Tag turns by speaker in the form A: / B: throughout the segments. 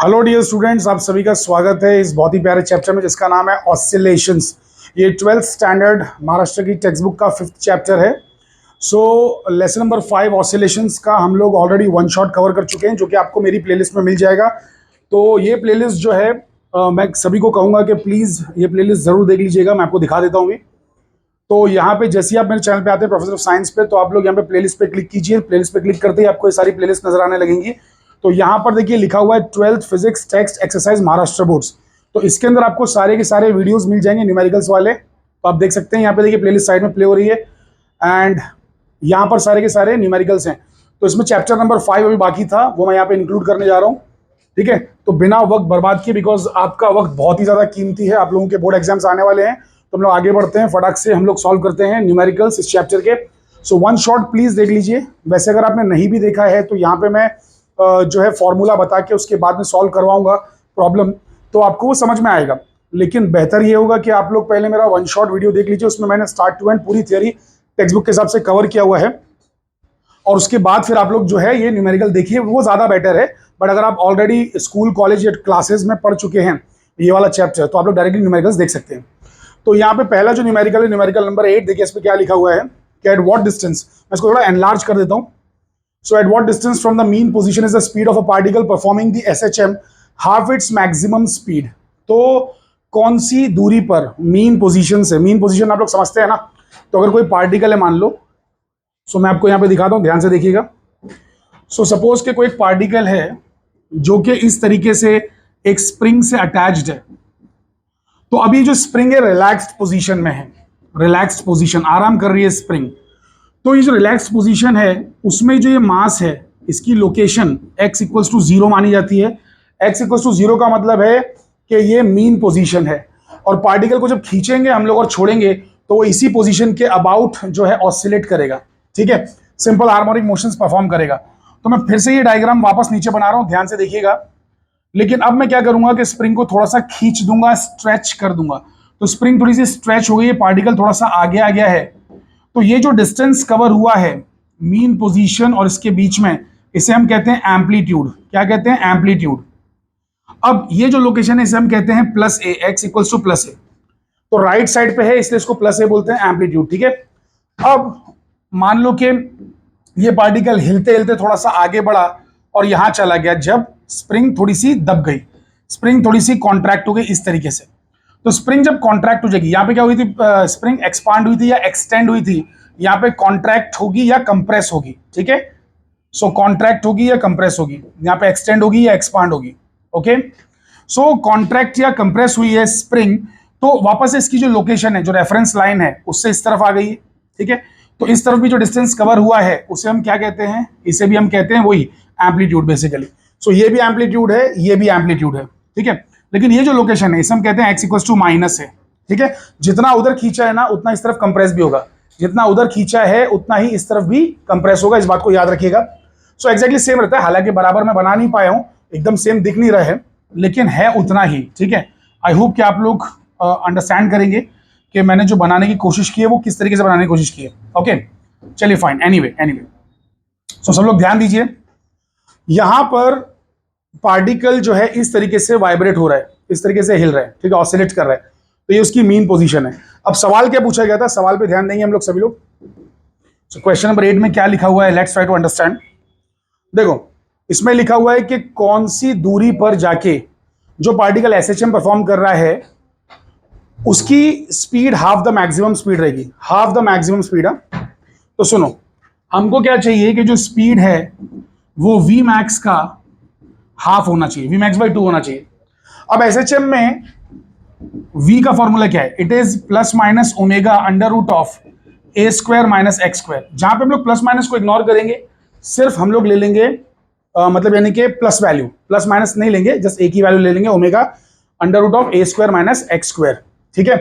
A: Hello dear students, आप सभी का स्वागत है इस बहुत ही प्यारे चैप्टर में जिसका नाम है ऑसिलेशंस। ये 12th स्टैंडर्ड महाराष्ट्र की टेक्स्ट बुक का 5th चैप्टर है। सो लेसन नंबर 5 ऑसिलेशंस का हम लोग ऑलरेडी वन शॉट कवर कर चुके हैं, जो कि आपको मेरी प्लेलिस्ट में मिल जाएगा। तो ये प्लेलिस्ट जो है मैं सभी को कहूँगा कि प्लीज़ ये प्लेलिस्ट ज़रूर देख लीजिएगा। मैं आपको दिखा देता हूँ। तो यहाँ पे जैसे ही आप मेरे चैनल पे आते हैं प्रोफेसर ऑफ साइंस पे, तो आप लोग यहाँ पे प्लेलिस्ट पे क्लिक कीजिए। प्लेलिस्ट पे क्लिक करते ही आपको ये सारी प्लेलिस्ट नजर आने लगेंगी। तो यहाँ पर देखिए लिखा हुआ है 12th physics text exercise Maharashtra boards. तो इसके अंदर आपको सारे के सारे वीडियोस मिल जाएंगे न्यूमेरिकल्स वाले। तो आप देख सकते हैं यहाँ पे देखिए प्लेलिस्ट साइड में प्ले हो रही है एंड यहाँ पर सारे के सारे न्यूमेरिकल्स हैं। तो इसमें चैप्टर नंबर 5 अभी बाकी था, वो मैं यहाँ पे इंक्लूड करने जा रहा हूँ। ठीक है, तो बिना वक्त बर्बाद किए, बिकॉज आपका वक्त बहुत ही ज्यादा कीमती है, आप लोगों के बोर्ड एग्जाम्स आने वाले हैं, तो हम लोग आगे बढ़ते हैं, फटाक से हम लोग सॉल्व करते हैं न्यूमेरिकल्स इस चैप्टर के। सो वन शॉट प्लीज देख लीजिए। वैसे अगर आपने नहीं भी देखा है तो यहाँ पे मैं जो है फॉर्मूला बता के उसके बाद में सॉल्व करवाऊंगा प्रॉब्लम, तो आपको वो समझ में आएगा। लेकिन बेहतर ये होगा कि आप लोग पहले मेरा वन शॉट वीडियो देख लीजिए, उसमें मैंने स्टार्ट टू एंड पूरी थियरी टेक्स्ट बुक के हिसाब से कवर किया हुआ है, और उसके बाद फिर आप लोग जो है ये न्यूमेरिकल देखिए, वो ज़्यादा बेटर है। बट अगर आप ऑलरेडी स्कूल कॉलेज या क्लासेज में पढ़ चुके हैं ये वाला चैप्टर, तो आप लोग डायरेक्टली न्यूमेरिकल्स देख सकते हैं। तो यहाँ पे पहला जो न्यूमेरिकल है, न्यूमेरिकल नंबर 8, देखिए इस पे क्या लिखा हुआ है कि एट व्हाट डिस्टेंस, मैं इसको थोड़ा एनलार्ज कर देता हूँ। So at what distance from the mean position is the speed of a particle performing the SHM half its maximum speed. तो कौन सी दूरी पर मीन पोजीशन से, मीन पोजीशन आप लोग समझते हैं ना, तो अगर कोई पार्टिकल है मान लो, सो मैं आपको यहाँ पे दिखाता हूँ, ध्यान से देखिएगा। सो सपोज के कोई एक पार्टिकल है जो कि इस तरीके से एक स्प्रिंग से अटैच्ड है। तो अभी जो स्प्रिंग है रिलैक्स्ड पोजीशन में है, रिलैक्स्ड पोजीशन, आराम कर रही है स्प्रिंग। तो ये जो रिलैक्स्ड पोजीशन है उसमें जो ये मास है, इसकी लोकेशन x इक्वल्स टू 0 मानी जाती है। x इक्वल्स टू 0 का मतलब है कि ये मीन पोजीशन है, और पार्टिकल को जब खींचेंगे हम लोग और छोड़ेंगे तो वो इसी पोजीशन के अबाउट जो है ऑसिलेट करेगा। ठीक है, सिंपल हार्मोनिक मोशंस परफॉर्म करेगा। तो मैं फिर से ये डायग्राम वापस नीचे बना रहा हूं, ध्यान से देखिएगा। लेकिन अब मैं क्या करूंगा कि स्प्रिंग को थोड़ा सा खींच दूंगा, स्ट्रेच कर दूंगा। तो स्प्रिंग थोड़ी सी स्ट्रेच हो गई है, पार्टिकल थोड़ा सा आगे आ गया है। तो ये जो डिस्टेंस कवर हुआ है मीन पोजीशन और इसके बीच में, इसे हम कहते हैं एम्पलीट्यूड। क्या कहते हैं? एम्पलीट्यूड। अब ये जो लोकेशन है इसे हम कहते हैं plus A, x equals to plus ए। तो राइट साइड पे है इसलिए इसको प्लस ए बोलते हैं, एम्पलीट्यूड। ठीक है, अब मान लो कि ये पार्टिकल हिलते हिलते थोड़ा सा आगे बढ़ा और यहां चला गया, जब स्प्रिंग थोड़ी सी दब गई, स्प्रिंग थोड़ी सी कॉन्ट्रैक्ट हो गई इस तरीके से। तो स्प्रिंग जब कॉन्ट्रैक्ट हो जाएगी, यहां पे क्या हुई थी, स्प्रिंग एक्सपांड हुई थी या एक्सटेंड हुई थी, यहां पे कॉन्ट्रैक्ट होगी या कंप्रेस होगी। ठीक है, सो कॉन्ट्रैक्ट होगी या कंप्रेस होगी, यहां पे एक्सटेंड होगी या एक्सपांड होगी। ओके, सो कॉन्ट्रैक्ट या कंप्रेस हुई है स्प्रिंग, तो वापस इसकी जो लोकेशन है, जो रेफरेंस लाइन है, उससे इस तरफ आ गई है। ठीक है, तो इस तरफ भी जो डिस्टेंस कवर हुआ है उसे हम क्या कहते हैं, इसे भी हम कहते हैं वही एम्पलीट्यूड बेसिकली। सो ये भी एम्पलीट्यूड है, ये भी एम्पलीट्यूड है। ठीक है, लेकिन ये जो लोकेशन है इसे हम कहते हैं एक्स इक्वल्स टू माइनस है। ठीक है, जितना उधर खींचा है ना उतना इस तरफ कंप्रेस भी होगा, जितना उधर खींचा है उतना ही इस तरफ भी कंप्रेस होगा, इस बात को याद रखिएगा। सो एक्जैक्टली सेम रहता है, हालांकि बराबर मैं बना नहीं पाया हूं, एकदम सेम दिख नहीं रहा है, लेकिन है उतना ही। ठीक है, आई होप कि आप लोग अंडरस्टैंड करेंगे कि मैंने जो बनाने की कोशिश की है वो किस तरीके से बनाने की कोशिश की है। ओके, चलिए फाइन। एनीवे सो सब लोग ध्यान दीजिए, यहां पर पार्टिकल जो है इस तरीके से वाइब्रेट हो रहा है, इस तरीके से हिल रहा है। ठीक है, ऑसिलेट कर रहा है, तो ये उसकी मीन पोजीशन है। अब सवाल क्या पूछा गया था, सवाल पे ध्यान देंगे हम लोग सभी लोग। सो क्वेश्चन नंबर 8 में क्या लिखा हुआ है, लेट्स ट्राई टू अंडरस्टैंड। देखो, इसमें लिखा हुआ है कि कौन सी दूरी पर जाके जो पार्टिकल एसएचएम परफॉर्म कर रहा है उसकी speed half the maximum speed रहेगी, हाफ द मैक्सिमम स्पीड। तो सुनो, हमको क्या चाहिए कि जो स्पीड है वो वी मैक्स का हाफ होना चाहिए, वी मैक्स बाई 2 होना चाहिए। अब एसएचएम में v का फॉर्मूला क्या है, it is plus minus omega under root of a square minus x square. जहां पे हम लोग प्लस माइनस को इग्नोर करेंगे, सिर्फ हम लोग ले लेंगे मतलब यानी कि प्लस वैल्यू, प्लस माइनस नहीं लेंगे, जस्ट एक ही वैल्यू ले लेंगे, omega under root of a square minus x square. ठीक है,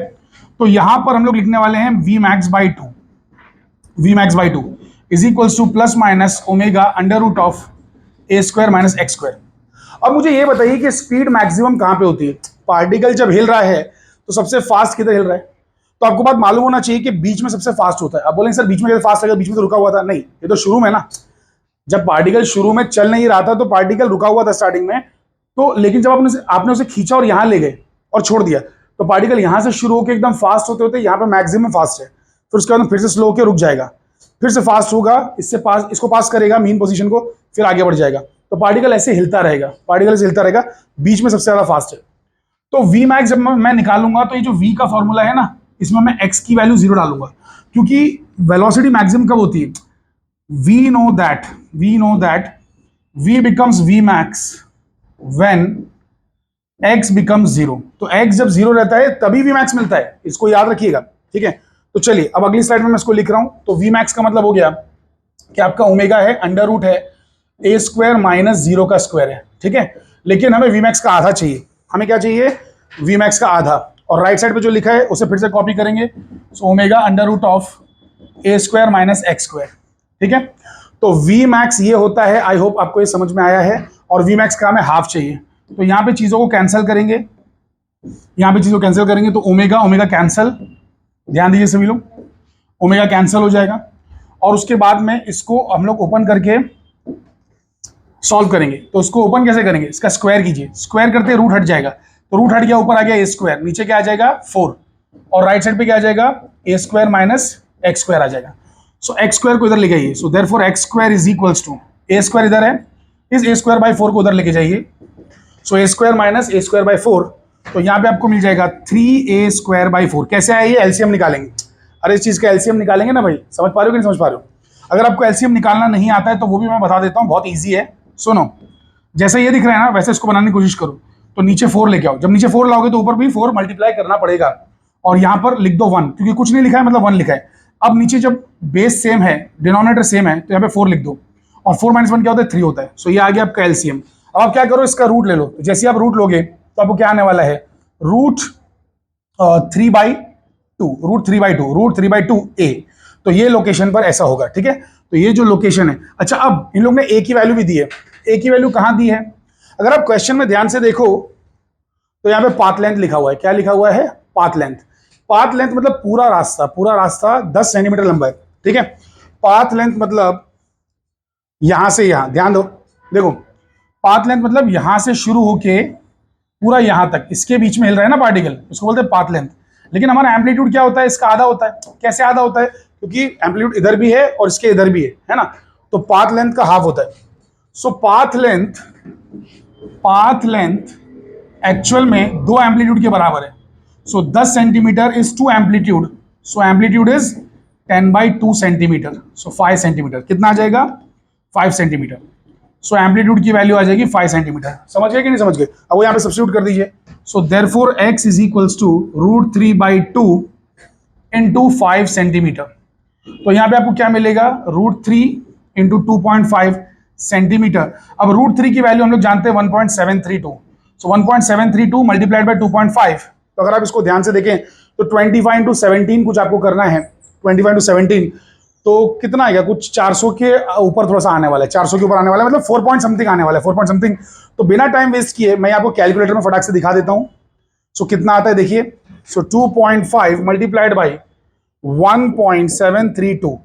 A: तो यहां पर हम लोग लिखने वाले हैं v max by 2, v max by 2 is equals to plus minus omega under root of a square minus x square. अब मुझे ये बताइए कि स्पीड मैक्सिमम कहां पे होती है? पार्टिकल जब हिल रहा है तो सबसे फास्ट किधर हिल रहा है? तो आपको बात मालूम होना चाहिए कि बीच में सबसे फास्ट होता है। अब बोलेंगे सर बीच में फास्ट लगा, बीच में तो रुका हुआ था। नहीं, ये तो शुरू में ना, जब पार्टिकल शुरू में चल नहीं रहा था तो पार्टिकल रुका हुआ था स्टार्टिंग में, तो लेकिन जब आपने उसे खींचा और यहां ले गए और छोड़ दिया, तो पार्टिकल यहां से शुरू होकर एकदम फास्ट होते होते यहाँ पे मैक्सिमम फास्ट है, फिर उसके बाद फिर से स्लो होकर रुक जाएगा, फिर से फास्ट होगा, इसको पास करेगा मीन पोजीशन को, फिर आगे बढ़ जाएगा। तो पार्टिकल ऐसे हिलता रहेगा, बीच में सबसे ज्यादा फास्ट है। तो वी मैक्स जब मैं निकालूंगा तो ये जो वी का फॉर्मूला है ना, इसमें मैं एक्स की वैल्यू 0 डालूंगा, क्योंकि वेलोसिटी मैक्सिमम कब होती है? We know that v becomes v max when x becomes 0। तो x जब 0 रहता है तभी v max मिलता है, इसको याद रखिएगा, ठीक है। तो चलिए अब अगली स्लाइड में मैं इसको लिख रहा हूं। तो v max का मतलब हो गया कि आपका ओमेगा है, अंडर रूट है a स्क्वायर माइनस 0 का स्क्वायर है, ठीक है। लेकिन हमें v max का आधा चाहिए। हमें क्या चाहिए? v max का आधा। और राइट साइड पे जो लिखा है उसे फिर से कॉपी करेंगे। So omega under root of a square minus x square, ठीक है। तो v max ये होता है, आई होप आपको ये समझ में आया है। और v max का हमें हाफ चाहिए, तो यहां पे चीजों को कैंसिल करेंगे, तो ओमेगा कैंसिल, ध्यान दीजिए सभी लोग, ओमेगा कैंसिल हो जाएगा। और उसके बाद में इसको हम लोग ओपन करके सॉल्व करेंगे। तो इसको ओपन कैसे करेंगे? इसका स्क्वायर कीजिए, स्क्वायर करते रूट हट जाएगा, तो रूट हट गया, ऊपर आ गया ए स्क्वायर, नीचे क्या आ जाएगा 4, और राइट साइड पे क्या आ जाएगा a square minus x square आ जाएगा। सो एक्स स्क्वायर को इधर ले जाइए, so therefore x square is equals to a square इधर है, इस ए स्क्वायर बाई 4 को उधर लेके जाइए, so A square minus A square by 4। तो यहाँ पे आपको मिल जाएगा 3a स्क्वायर बाई 4। कैसे आया ये? एलसीएम निकालेंगे। अरे इस चीज का एलसीएम निकालेंगे ना भाई, समझ पा रहे हो कि नहीं समझ पा रहे हो? अगर आपको एलसीएम निकालना नहीं आता है तो वो भी मैं बता देता हूँ, बहुत ईजी है। सुनो, जैसे ये दिख रहा है ना, वैसे इसको बनाने की कोशिश करो। तो नीचे 4 लेके आओ, जब नीचे 4 लाओगे तो ऊपर भी 4 मल्टीप्लाई करना पड़ेगा, और यहाँ पर लिख दो 1, क्योंकि कुछ नहीं लिखा है मतलब 1 लिखा है। अब नीचे जब बेस सेम है, डिनोमिनेटर सेम है, तो यहाँ पे 4 लिख दो, और 4 माइनस 1 क्या होता है? 3 होता है। सो ये आ गया आपका एलसीएम। अब आप क्या करो, इसका रूट ले लो। तो जैसे आप रूट लोगे तो आपको क्या आने वाला है? रूट 3/2, रूट 3/2 ए। तो ये लोकेशन पर ऐसा होगा, ठीक है। तो ये जो लोकेशन है, अच्छा अब इन लोग ने ए की वैल्यू भी दी है। ए की वैल्यू कहां दी है? अगर आप क्वेश्चन में ध्यान से देखो तो यहाँ पे पाथ लेंथ लिखा हुआ है। क्या लिखा हुआ है? Path length. पाथ लेंथ मतलब पूरा रास्ता 10 सेंटीमीटर लंबा है, ठीक है। पाथ लेंथ मतलब यहां से यहां, ध्यान दो, देखो पाथ लेंथ मतलब यहां से शुरू होके पूरा यहां तक, इसके बीच में हिल रहा है ना पार्टिकल, उसको बोलते हैं पाथ लेंथ। लेकिन हमारा एम्पलीट्यूड क्या होता है? इसका आधा होता है। कैसे आधा होता है? क्योंकि एम्पलीट्यूड इधर भी है और इसके इधर भी है ना, तो पाथ लेंथ का हाफ होता है। सो पाथ लेंथ एक्चुअल में 2 एम्पलीट्यूड के बराबर है। सो 10 centimetre is 2 amplitude, so amplitude is 10/2 centimetre, so 5 centimetre. कितना आ जाएगा? 5 सेंटीमीटर। सो एम्पलीट्यूड की वैल्यू आ जाएगी 5 सेंटीमीटर। समझ गए कि नहीं समझ गए? अब वो यहाँ पे सब्स्टिट्यूट कर दीजिए। So therefore x is equals to root 3/2 into 5 centimetre. तो यहाँ पे आपको क्या मिलेगा? Root 3 into 2.5 centimetre. अब रूट 3 की वैल्यू हम लोग जानते हैं 1.732, सो 1.732 मल्टीप्लाइड बाय 2.5। तो अगर आप इसको ध्यान से देखें तो 25 इंटू 17 कुछ आपको करना है, 25 इंटू 17 तो कितना आएगा? कुछ 400 के ऊपर थोड़ा सा आने वाला है, 400 के ऊपर आने वाला है, मतलब 4 पॉइंट समथिंग आने वाला है, 4 पॉइंट समथिंग। तो बिना टाइम वेस्ट किए मैं आपको कैलकुलेटर में फटाक से दिखा देता हूं। सो कितना आता है देखिए, सो 2.5 multiplied by 1.732,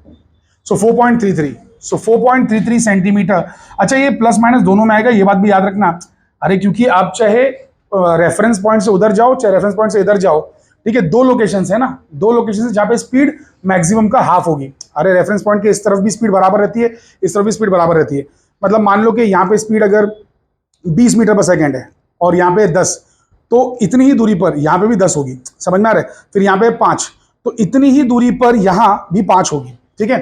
A: so 4.33, so 4.33 centimetre. अच्छा ये प्लस माइनस दोनों में आएगा, ये बात भी याद रखना। अरे क्योंकि आप चाहे रेफरेंस पॉइंट से उधर जाओ चाहे रेफरेंस पॉइंट से इधर जाओ, ठीक है, 2 लोकेशंस है ना, 2 लोकेशंस जहां पे स्पीड मैक्सिमम का हाफ होगी। अरे रेफरेंस पॉइंट के इस तरफ भी स्पीड बराबर रहती है, इस तरफ भी स्पीड बराबर रहती है। मतलब मान लो कि यहाँ पे स्पीड अगर 20 मीटर पर सेकेंड है और यहाँ पे 10, तो इतनी ही दूरी पर यहाँ पे भी 10 होगी, समझ में आ रहा है? फिर यहाँ पे 5, तो इतनी ही दूरी पर यहाँ भी 5 होगी, ठीक है।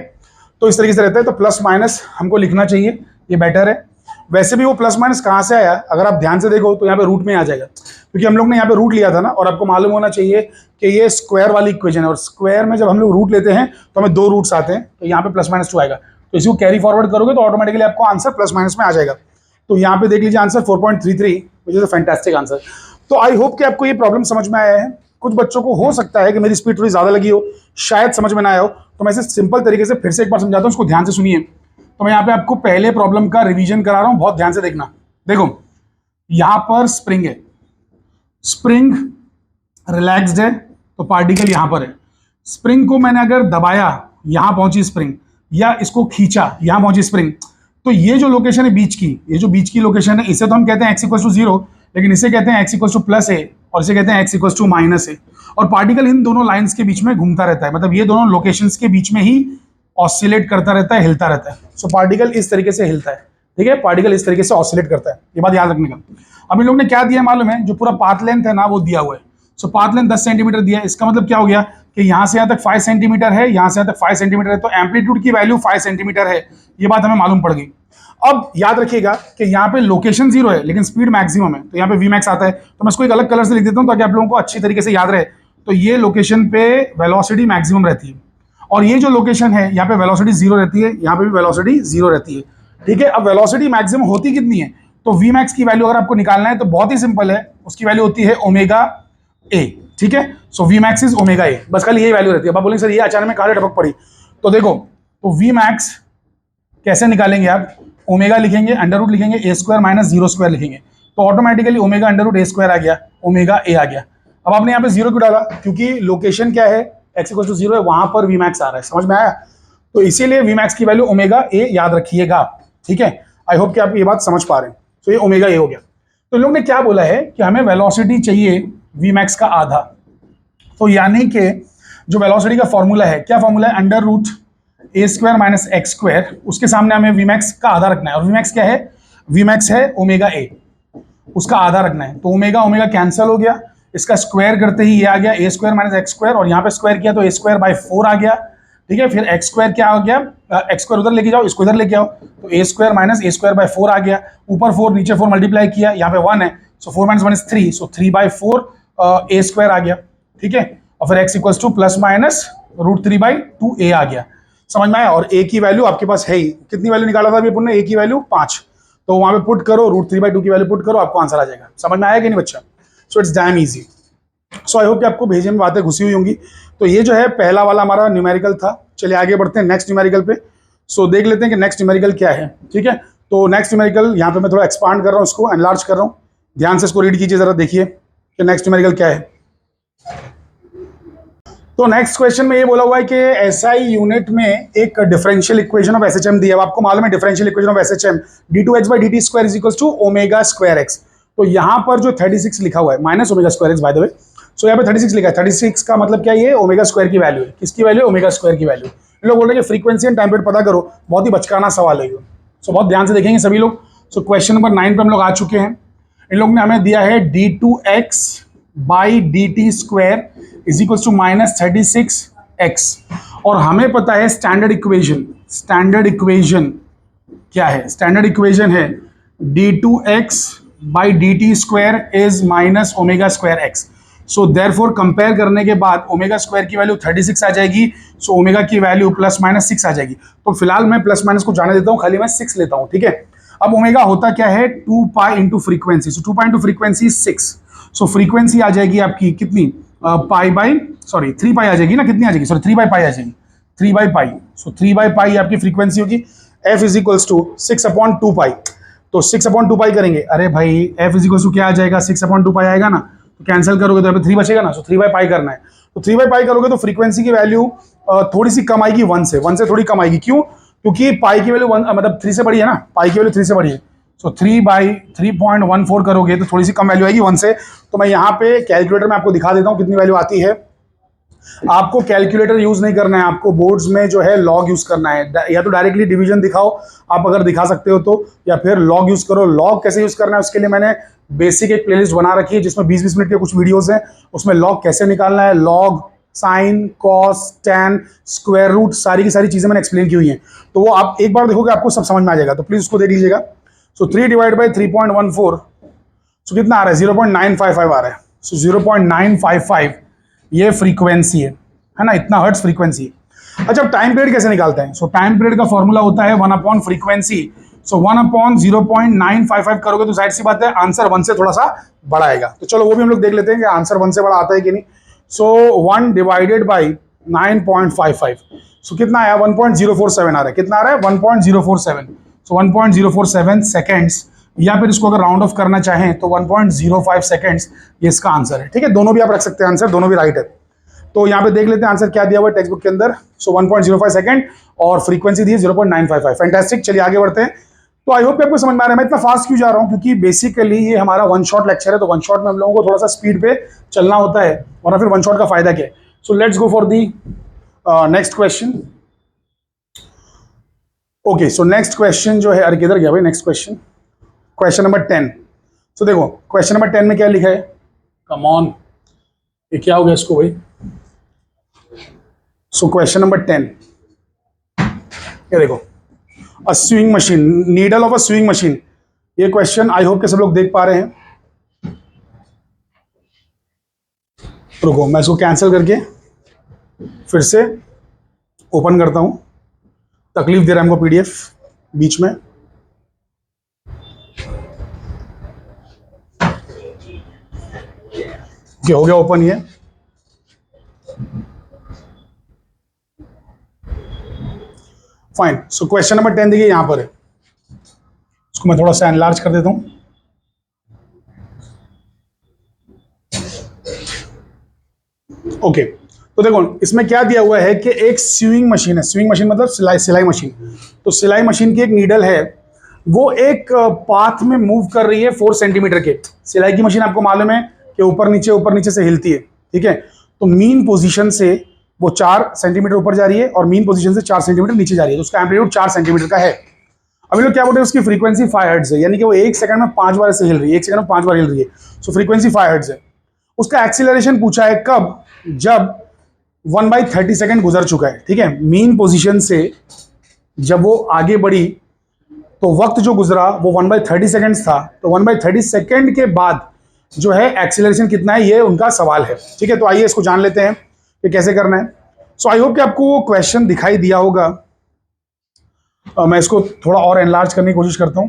A: तो इस तरीके से रहता है। तो प्लस माइनस हमको लिखना चाहिए, ये बेटर है। वैसे भी वो प्लस माइनस कहाँ से आया, अगर आप ध्यान से देखो तो यहाँ पे रूट में आ जाएगा, क्योंकि हम लोग ने यहाँ पे रूट लिया था ना, और आपको मालूम होना चाहिए कि ये स्क्वायर वाली इक्वेशन है, और स्क्वायर में जब हम लोग रूट लेते हैं तो हमें 2 रूट्स आते हैं, तो यहाँ पे प्लस माइनस 2 आएगा। तो इसको कैरी फॉरवर्ड करोगे तो ऑटोमेटिकली आपको आंसर प्लस माइनस में आ जाएगा। तो यहाँ पे देख लीजिए answer 4.33, which is a fantastic answer. तो आई होप कि आपको ये प्रॉब्लम समझ में आया है। कुछ बच्चों को हो सकता है कि मेरी स्पीड थोड़ी ज्यादा लगी हो, शायद समझ में ना आया हो, तो मैं इसे सिंपल तरीके से फिर से एक बार समझाता हूँ, उसको ध्यान से सुनिए। तो मैं यहाँ पे आपको पहले प्रॉब्लम का रिवीजन करा रहा हूँ, बहुत ध्यान से देखना। देखो यहां पर स्प्रिंग है, स्प्रिंग रिलैक्स्ड है, तो पार्टिकल यहां पर है। स्प्रिंग को मैंने अगर दबाया, यहां पहुंची स्प्रिंग, या इसको खींचा, यहां पहुंची स्प्रिंग, तो ये जो लोकेशन है बीच की, ये जो बीच की लोकेशन है, इसे तो हम कहते हैं x इक्वल टू 0, लेकिन इसे कहते हैं x इक्वल टू प्लस ए, और इसे कहते हैं x इक्वल टू माइनस ए। और पार्टिकल इन दोनों लाइंस के बीच में घूमता रहता है, मतलब ये दोनों लोकेशंस के बीच में ही ऑसिलेट करता रहता है, हिलता रहता है। सो पार्टिकल इस तरीके से हिलता है, ठीक है, पार्टिकल इस तरीके से ऑसिलेट करता है, ये बात याद रखने का। अब इन लोग ने क्या दिया मालूम है, जो पूरा पाथ लेंथ है ना वो दिया हुआ है। सो पाथ लेंथ 10 सेंटीमीटर दिया है, इसका मतलब क्या हो गया कि यहां से यहां तक 5 सेंटीमीटर है, यहां से यहां तक 5 सेंटीमीटर है, तो एम्पलीट्यूड की वैल्यू 5 सेंटीमीटर है, ये बात हमें मालूम पड़ गई। अब याद रखिएगा कि यहाँ पे लोकेशन 0 है लेकिन स्पीड मैक्सिमम है, तो यहाँ पे वी मैक्स आता है, तो मैं इसको एक अलग कलर से लिख देता हूँ ताकि आप लोगों को अच्छी तरीके से याद रहे। तो ये लोकेशन पे वेलोसिटी मैक्सिमम रहती है, और ये जो लोकेशन है यहाँ पे वेलोसिटी 0 रहती है, यहाँ पे भी वेलोसिटी 0 रहती है, ठीक है। अब वेलोसिटी मैक्सिमम होती कितनी है, तो वी मैक्स की वैल्यू अगर आपको निकालना है तो बहुत ही सिंपल है, उसकी वैल्यू होती है ओमेगा ए, ठीक है। So v max is omega a, बस खाली यही वैल्यू रहती है। अब आप बोलेंगे सर ये अचानक में कहाँ टपक पड़ी, तो देखो, तो वी मैक्स कैसे निकालेंगे आप, ओमेगा लिखेंगे, अंडर रूट लिखेंगे, ए स्क्वायर माइनस 0 स्क्वायर लिखेंगे, तो ऑटोमेटिकली ओमेगा अंडर रूट ए स्क्वायर आ गया, ओमेगा ए आ गया। अब आपने यहाँ पे 0 क्यों डाला, क्योंकि लोकेशन क्या है, x इक्वल टू 0 है, वहां पर वी मैक्स आ रहा है, समझ में आया। तो इसीलिए वी मैक्स की वैल्यू ओमेगा ए याद रखिएगा, ठीक है। आई होप कि आप ये बात समझ पा रहे हैं। तो ये ओमेगा ए हो गया। तो लोग ने क्या बोला है कि हमें वेलोसिटी चाहिए वी मैक्स का आधा, तो यानी कि जो वेलोसिटी का फॉर्मूला है, क्या फॉर्मूला है, अंडर रूट ए स्क्वायर माइनस एक्स स्क्वायर, उसके सामने हमें वी मैक्स का आधा रखना है, और वी मैक्स क्या है, वी मैक्स है ओमेगा ए, उसका आधा रखना है। तो ओमेगा ओमेगा कैंसिल हो गया, इसका स्क्वायर करते ही ये आ गया ए स्क्वायर माइनस एक्स स्क्वायर, और यहाँ पे स्क्वायर किया तो ए स्क्वायर बाई 4 आ गया, ठीक है। फिर एक्स स्क्वायर क्या आ गया, एक्स स्क्वायर उधर लेके जाओ, इसको इधर लेके आओ, तो A square minus A square by 4 आ गया, ऊपर 4 नीचे 4 मल्टीप्लाई किया, यहाँ पे 1 है, so 4 minus 1 is 3, so 3/4 A square आ गया, ठीक है। और फिर x equals to plus minus root 3/2 A आ गया, समझ में आया। और ए की वैल्यू आपके पास है ही, कितनी वैल्यू निकाला था अभी अपन ने, ए की वैल्यू 5, तो वहां पे पुट करो, रूट 3/2 की वैल्यू पुट करो, आपको आंसर आ जाएगा। समझ में आया कि नहीं बच्चा। So it's damn easy. So I hope कि आपको भेजे में बातें घुसी हुई होंगी। तो ये जो है पहला वाला हमारा न्यूमेरिकल था। चलिए आगे बढ़ते हैं नेक्स्ट न्यूमेरिकल पे। सो देख लेते हैं कि नेक्स्ट न्यूमेरिकल क्या है, ठीक है। तो नेक्स्ट न्यूमेरिकल यहाँ पे मैं थोड़ा एक्सपांड कर रहा हूँ, इसको एनलार्ज कर रहा हूँ, ध्यान से इसको रीड कीजिए जरा, देखिए कि नेक्स्ट न्यूमेरिकल क्या है। तो नेक्स्ट क्वेश्चन में ये बोला हुआ है कि एसआई यूनिट में एक डिफरेंशियल इक्वेशन ऑफ एसएचएम दिया है। आपको मालूम है differential equation of SHM d2x/dt² is equals to omega square x. तो यहाँ पर जो 36 लिखा हुआ है minus omega square x, by the way, so यहाँ पे 36 लिखा है। 36 का मतलब क्या, ये ओमेगा स्क्वायर की वैल्यू है। किसकी वैल्यू, ओमेगा स्क्वायर की वैल्यू। लोग बोल रहे हैं फ्रीक्वेंसी एंड टाइम पीरियड पता करो, बहुत ही बचकाना सवाल है ये, सो बहुत ध्यान से देखेंगे सभी लोग। सो क्वेश्चन नंबर 9 पे हम लोग आ चुके हैं। इन लोग ने हमें दिया है d2x/dt² is equals to minus 36x, और हमें पता है स्टैंडर्ड इक्वेशन। स्टैंडर्ड इक्वेशन क्या है, स्टैंडर्ड इक्वेशन है d2x/dt² is minus omega square x. So therefore compare करने के बाद ओमेगा स्क्वायर की वैल्यू 36 आ जाएगी, सो ओमेगा की वैल्यू प्लस माइनस 6 आ जाएगी। तो फिलहाल मैं प्लस माइनस को जाने देता हूं, खाली मैं 6 लेता हूं, ठीक है। अब ओमेगा होता क्या है, 2 पाई इंटू फ्रीक्वेंसी, सो 2 पाई इंटू फ्रीक्वेंसी 6, सो फ्रीक्वेंसी आ जाएगी आपकी कितनी, 3 पाई आ जाएगी ना, कितनी आ जाएगी, सॉरी 3/पाई आ जाएगी, 3/पाई। सो 3/पाई आपकी फ्रीक्वेंसी होगी। f इज इक्वल्स टू 6/2 पाई, तो 6/2 पाई करेंगे। अरे भाई f इज इक्वल्स टू क्या आ जाएगा, 6/2 पाई आएगा ना, तो कैंसिल करोगे तो यहाँ पे 3 बचेगा ना, सो 3/पाई करना है। तो 3/पाई करोगे तो फ्रीक्वेंसी की वैल्यू थोड़ी सी कम आएगी, 1 से थोड़ी कम आएगी। क्यों, क्योंकि पाई की वैल्यू मतलब 3 से बड़ी है ना, पाई की वैल्यू 3 से बड़ी है। सो 3/3.14 करोगे तो थोड़ी सी कम वैल्यू आएगी 1 से। तो मैं यहाँ पे कैलकुलेटर में आपको दिखा देता हूँ कितनी वैल्यू आती है। आपको कैलकुलेटर यूज नहीं करना है, आपको बोर्ड्स में जो है लॉग यूज करना है, या तो डायरेक्टली डिवीजन दिखाओ आप अगर दिखा सकते हो तो, या फिर लॉग यूज करो। लॉग कैसे यूज करना है उसके लिए मैंने बेसिक एक प्लेलिस्ट बना रखी है जिसमें 20-20 मिनट के कुछ वीडियोस हैं, उसमें लॉग कैसे निकालना है, log, sine, cos, tan, square root, सारी की सारी चीजें मैंने एक्सप्लेन की हुई हैं। तो वो आप एक बार देखोगे आपको सब समझ में आ जाएगा, तो प्लीज उसको देख लीजिएगा। सो 3/3.14, सो कितना आ रहा है, 0.955 आ रहा है। सो 0.955 ये फ्रीक्वेंसी है ना, इतना हर्ट्ज फ्रीक्वेंसी है। अच्छा, टाइम पीरियड कैसे निकालते हैं, सो टाइम पीरियड का फॉर्मूला होता है 1 फ्रीक्वेंसी। सो 1/0.955 करोगे तो जाहिर सी बात है आंसर 1 से थोड़ा सा बड़ा आएगा। तो चलो वो भी हम लोग देख लेते हैं कि आंसर 1 से बड़ा आता है कि नहीं। सो 1 डिवाइडेड बाई 9.55, सो कितना आया, 1.047 आ रहा है। कितना आ रहा है, 1.047। सो 1.047 सेकेंड्स, या फिर इसको अगर राउंड ऑफ करना चाहें तो 1.05 सेकेंड्स, ये इसका आंसर है, ठीक है। दोनों भी आप रख सकते हैं आंसर, दोनों भी राइट है। तो यहाँ पे देख लेते हैं आंसर क्या दिया हुआ है टेक्स्ट बुक के अंदर। सो 1.05 सेकेंड और फ्रीक्वेंसी दी है 0.955। फैंटास्टिक, चलिए आगे बढ़ते हैं। तो आई होप कि आपको समझ में आ रहा है। मैं इतना फास्ट क्यों जा रहा हूँ, क्योंकि बेसिकली ये हमारा वन शॉट लेक्चर है, तो वन शॉट में हम लोगों को थोड़ा सा स्पीड पे चलना होता है, वरना फिर वन शॉट का फायदा क्या है। सो let's go for the next question. Okay, so next question जो है, अरे किधर गया भाई नेक्स्ट क्वेश्चन, क्वेश्चन नंबर 10। सो देखो क्वेश्चन नंबर 10 में क्या लिखा है, कम ऑन, ये क्या हो गया इसको भाई। सो क्वेश्चन नंबर 10, ये देखो, अ swing machine, needle of a swing machine. ये क्वेश्चन आई होप के सब लोग देख पा रहे हैं। रुको मैं इसको कैंसिल करके फिर से ओपन करता हूं, तकलीफ दे रहा है हमको पीडीएफ बीच में। क्या हो गया ओपन ये। फाइन, सो क्वेश्चन नंबर 10 देखिए यहां पर है, इसको मैं थोड़ा सा एनलार्ज कर देता हूं। ओके, तो देखो इसमें क्या दिया हुआ है कि एक स्विंग मशीन है, स्विंग मशीन मतलब सिलाई मशीन। तो सिलाई मशीन की एक नीडल है, वो एक पाथ में मूव कर रही है 4 सेंटीमीटर के। सिलाई की मशीन आपको मालूम है कि ऊपर नीचे से हिलती है, ठीक है। तो मीन पोजीशन से वो 4 सेंटीमीटर ऊपर जा रही है और मीन पोजीशन से 4 सेंटीमीटर नीचे जा रही है, तो उसका एम्पलीट्यूड 4 सेंटीमीटर का है। अभी लोग क्या बोलते हैं, उसकी फ्रीक्वेंसी 5 हर्ट्ज है, यानी कि वो 1 सेकंड में 5 बार ऐसे हिल रही है, 1 सेकंड में 5 बार हिल रही है। सो फ्रीक्वेंसी 5 हर्ट्ज है। उसका एक्सीलरेशन पूछा है कब, जब 1/30 सेकंड गुजर चुका है, ठीक है। मीन पोजीशन से जब वो आगे बढ़ी तो वक्त जो गुजरा वो 1/30 सेकंड था, तो 1/30 सेकंड के बाद जो है एक्सीलरेशन कितना है, ये उनका सवाल है, ठीक है। तो आइए इसको जान लेते हैं कि कैसे करना है। सो आई होप कि आपको वो क्वेश्चन दिखाई दिया होगा। मैं इसको थोड़ा और एनलार्ज करने की कोशिश करता हूं,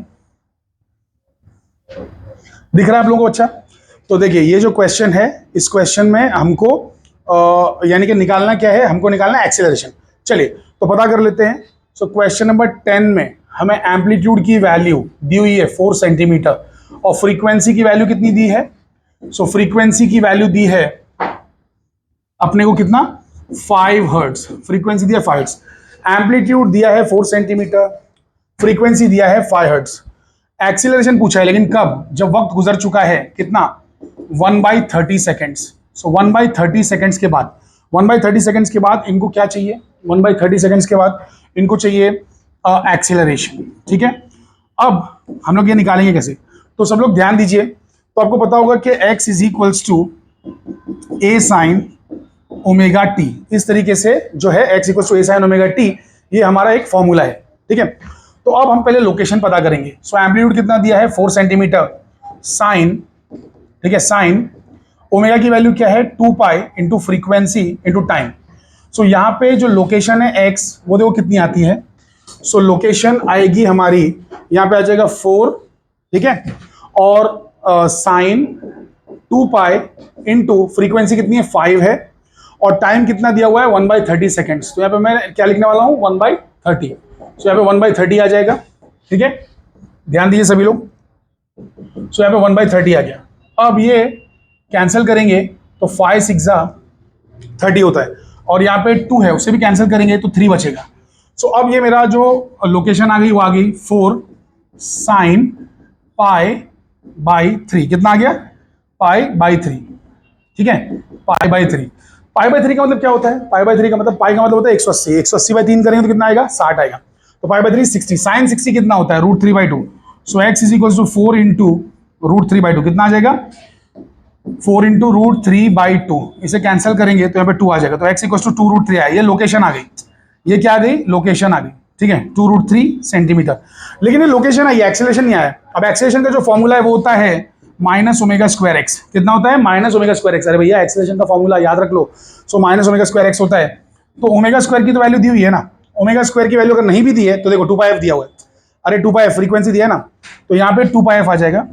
A: दिख रहा है आप लोगों को अच्छा। तो देखिए ये जो क्वेश्चन है, इस क्वेश्चन में हमको यानी कि निकालना क्या है, हमको निकालना है एक्सीलरेशन। चलिए तो पता कर लेते हैं। सो क्वेश्चन नंबर 10 में हमें एम्पलीट्यूड की वैल्यू दी हुई है 4 सेंटीमीटर और फ्रीक्वेंसी की वैल्यू कितनी दी है। सो फ्रीक्वेंसी की वैल्यू दी है अपने को कितना, 5 हर्ट्ज। फ्रीक्वेंसी दिया 5 हर्ट्ज, एम्पलीट्यूड दिया है 4 सेंटीमीटर, फ्रीक्वेंसी दिया है 5 हर्ट्ज। एक्सीलरेशन पूछा है लेकिन कब, जब वक्त गुजर चुका है कितना, 1/30 सेकेंड्स। सो 1/30 सेकेंड्स के बाद, 1/30 सेकेंड्स के बाद इनको क्या चाहिए, 1/30 सेकेंड्स के बाद इनको चाहिए एक्सीलरेशन, ठीक है। अब हम लोग ये निकालेंगे कैसे, तो सब लोग ध्यान दीजिए। तो आपको पता होगा कि x is equals to a sin omega T, इस तरीके से जो है x equals to a sin omega T, ये हमारा एक फॉर्मूला है, ठीक है। तो अब हम पहले लोकेशन पता करेंगे। सो एम्पलीट्यूड कितना दिया है, 4 सेंटीमीटर, साइन, ठीक है, साइन ओमेगा की वैल्यू क्या है, 2 pi into frequency into time. So यहाँ पे जो लोकेशन है x, वो देखो कितनी आती है। सो लोकेशन आएगी हमारी, यहाँ पे आ जाएगा 4, ठीक है, और साइन 2 पाई इंटू फ्रीक्वेंसी कितनी है, 5 है, और टाइम कितना दिया हुआ है, 1/30 सेकेंड्स। तो यहाँ पे मैं क्या लिखने वाला हूँ, 1/30। सो यहाँ पे 1/30 आ जाएगा, ठीक है, ध्यान दीजिए सभी लोग। सो यहाँ पे 1/30 आ गया। अब ये कैंसिल करेंगे तो 5 6 30 होता है, और यहाँ पे 2 है, उसे भी कैंसिल करेंगे तो 3 बचेगा। सो अब ये मेरा जो लोकेशन आ गई वो आ गई 4 साइन π/3, कितना आ गया, π/3, ठीक है, π/3। π/3 का मतलब क्या होता है, π/3 का मतलब, पाई का मतलब होता है 180, 180/3 करेंगे तो कितना आएगा, 60 आएगा। तो π/3 60, साइन 60 कितना होता है, √3/2। So x is equal to 4 into √3/2, कितना आ जाएगा, 4 इंटू √3/2। इसे कैंसिल करेंगे तो यहाँ पे 2 आ जाएगा, तो x इक्वल टू 2√3 आया। ये लोकेशन आ गई, ये क्या आ गई, लोकेशन आ गई, ठीक है, 2√3 सेंटीमीटर। लेकिन ये लोकेशन आई, एक्सेलरेशन नहीं आया। अब एक्सेलरेशन का जो फॉर्मूला है वो होता है -ω²x, कितना होता है, -ω²x। अरे भैया एक्सेलरेशन का फॉर्मूला याद रख लो। सो -ω²x होता है, तो ω² की तो वैल्यू दी हुई है ना, ω² की वैल्यू अगर नहीं भी दी है तो देखो 2πf दिया हुआ है। अरे 2πf फ्रीक्वेंसी दिया है ना, तो यहाँ पे 2πf आ जाएगा,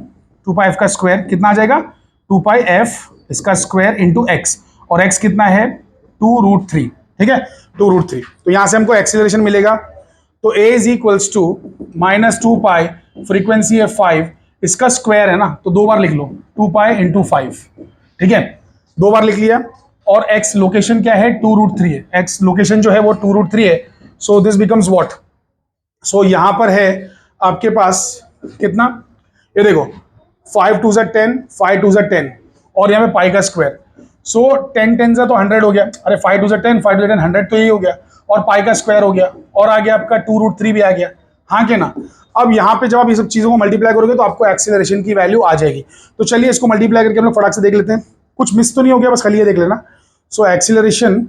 A: 2πf का स्क्वायर कितना आ जाएगा, 2πf इसका स्क्वायर इंटू x, और x कितना है 2√3, ठीक है, 2√3। तो यहां से हमको एक्सीलरेशन मिलेगा। तो a is equals to -2π, frequency है 5, इसका स्क्वायर है ना, तो 2 बार लिख लो, 2π इंटू 5, ठीक है, 2 बार लिख लिया। और x लोकेशन क्या है, 2√3 है, x लोकेशन जो है वो 2√3 है। सो दिस बिकम्स व्हाट, सो यहां पर है आपके पास कितना, ये देखो 5 2 ज़ा 10, 5 2 ज़ा 10 और यहाँ पे पाई का स्क्वायर। सो 10 10 ज़ा तो 100 हो गया, अरे 5 2 ज़ा 10, 5 2 ज़ा 10 100 तो यही हो गया, और पाई का स्क्वायर हो गया, और आ गया आपका 2√3 भी आ गया, हाँ के ना। अब यहाँ पे जब आप ये सब चीज़ों को मल्टीप्लाई करोगे तो आपको एक्सीलरेशन की वैल्यू आ जाएगी। तो चलिए इसको मल्टीप्लाई करके हम लोग फटाक से देख लेते हैं, कुछ मिस तो नहीं हो गया, बस खाली ये देख लेना। सो एक्सीलरेशन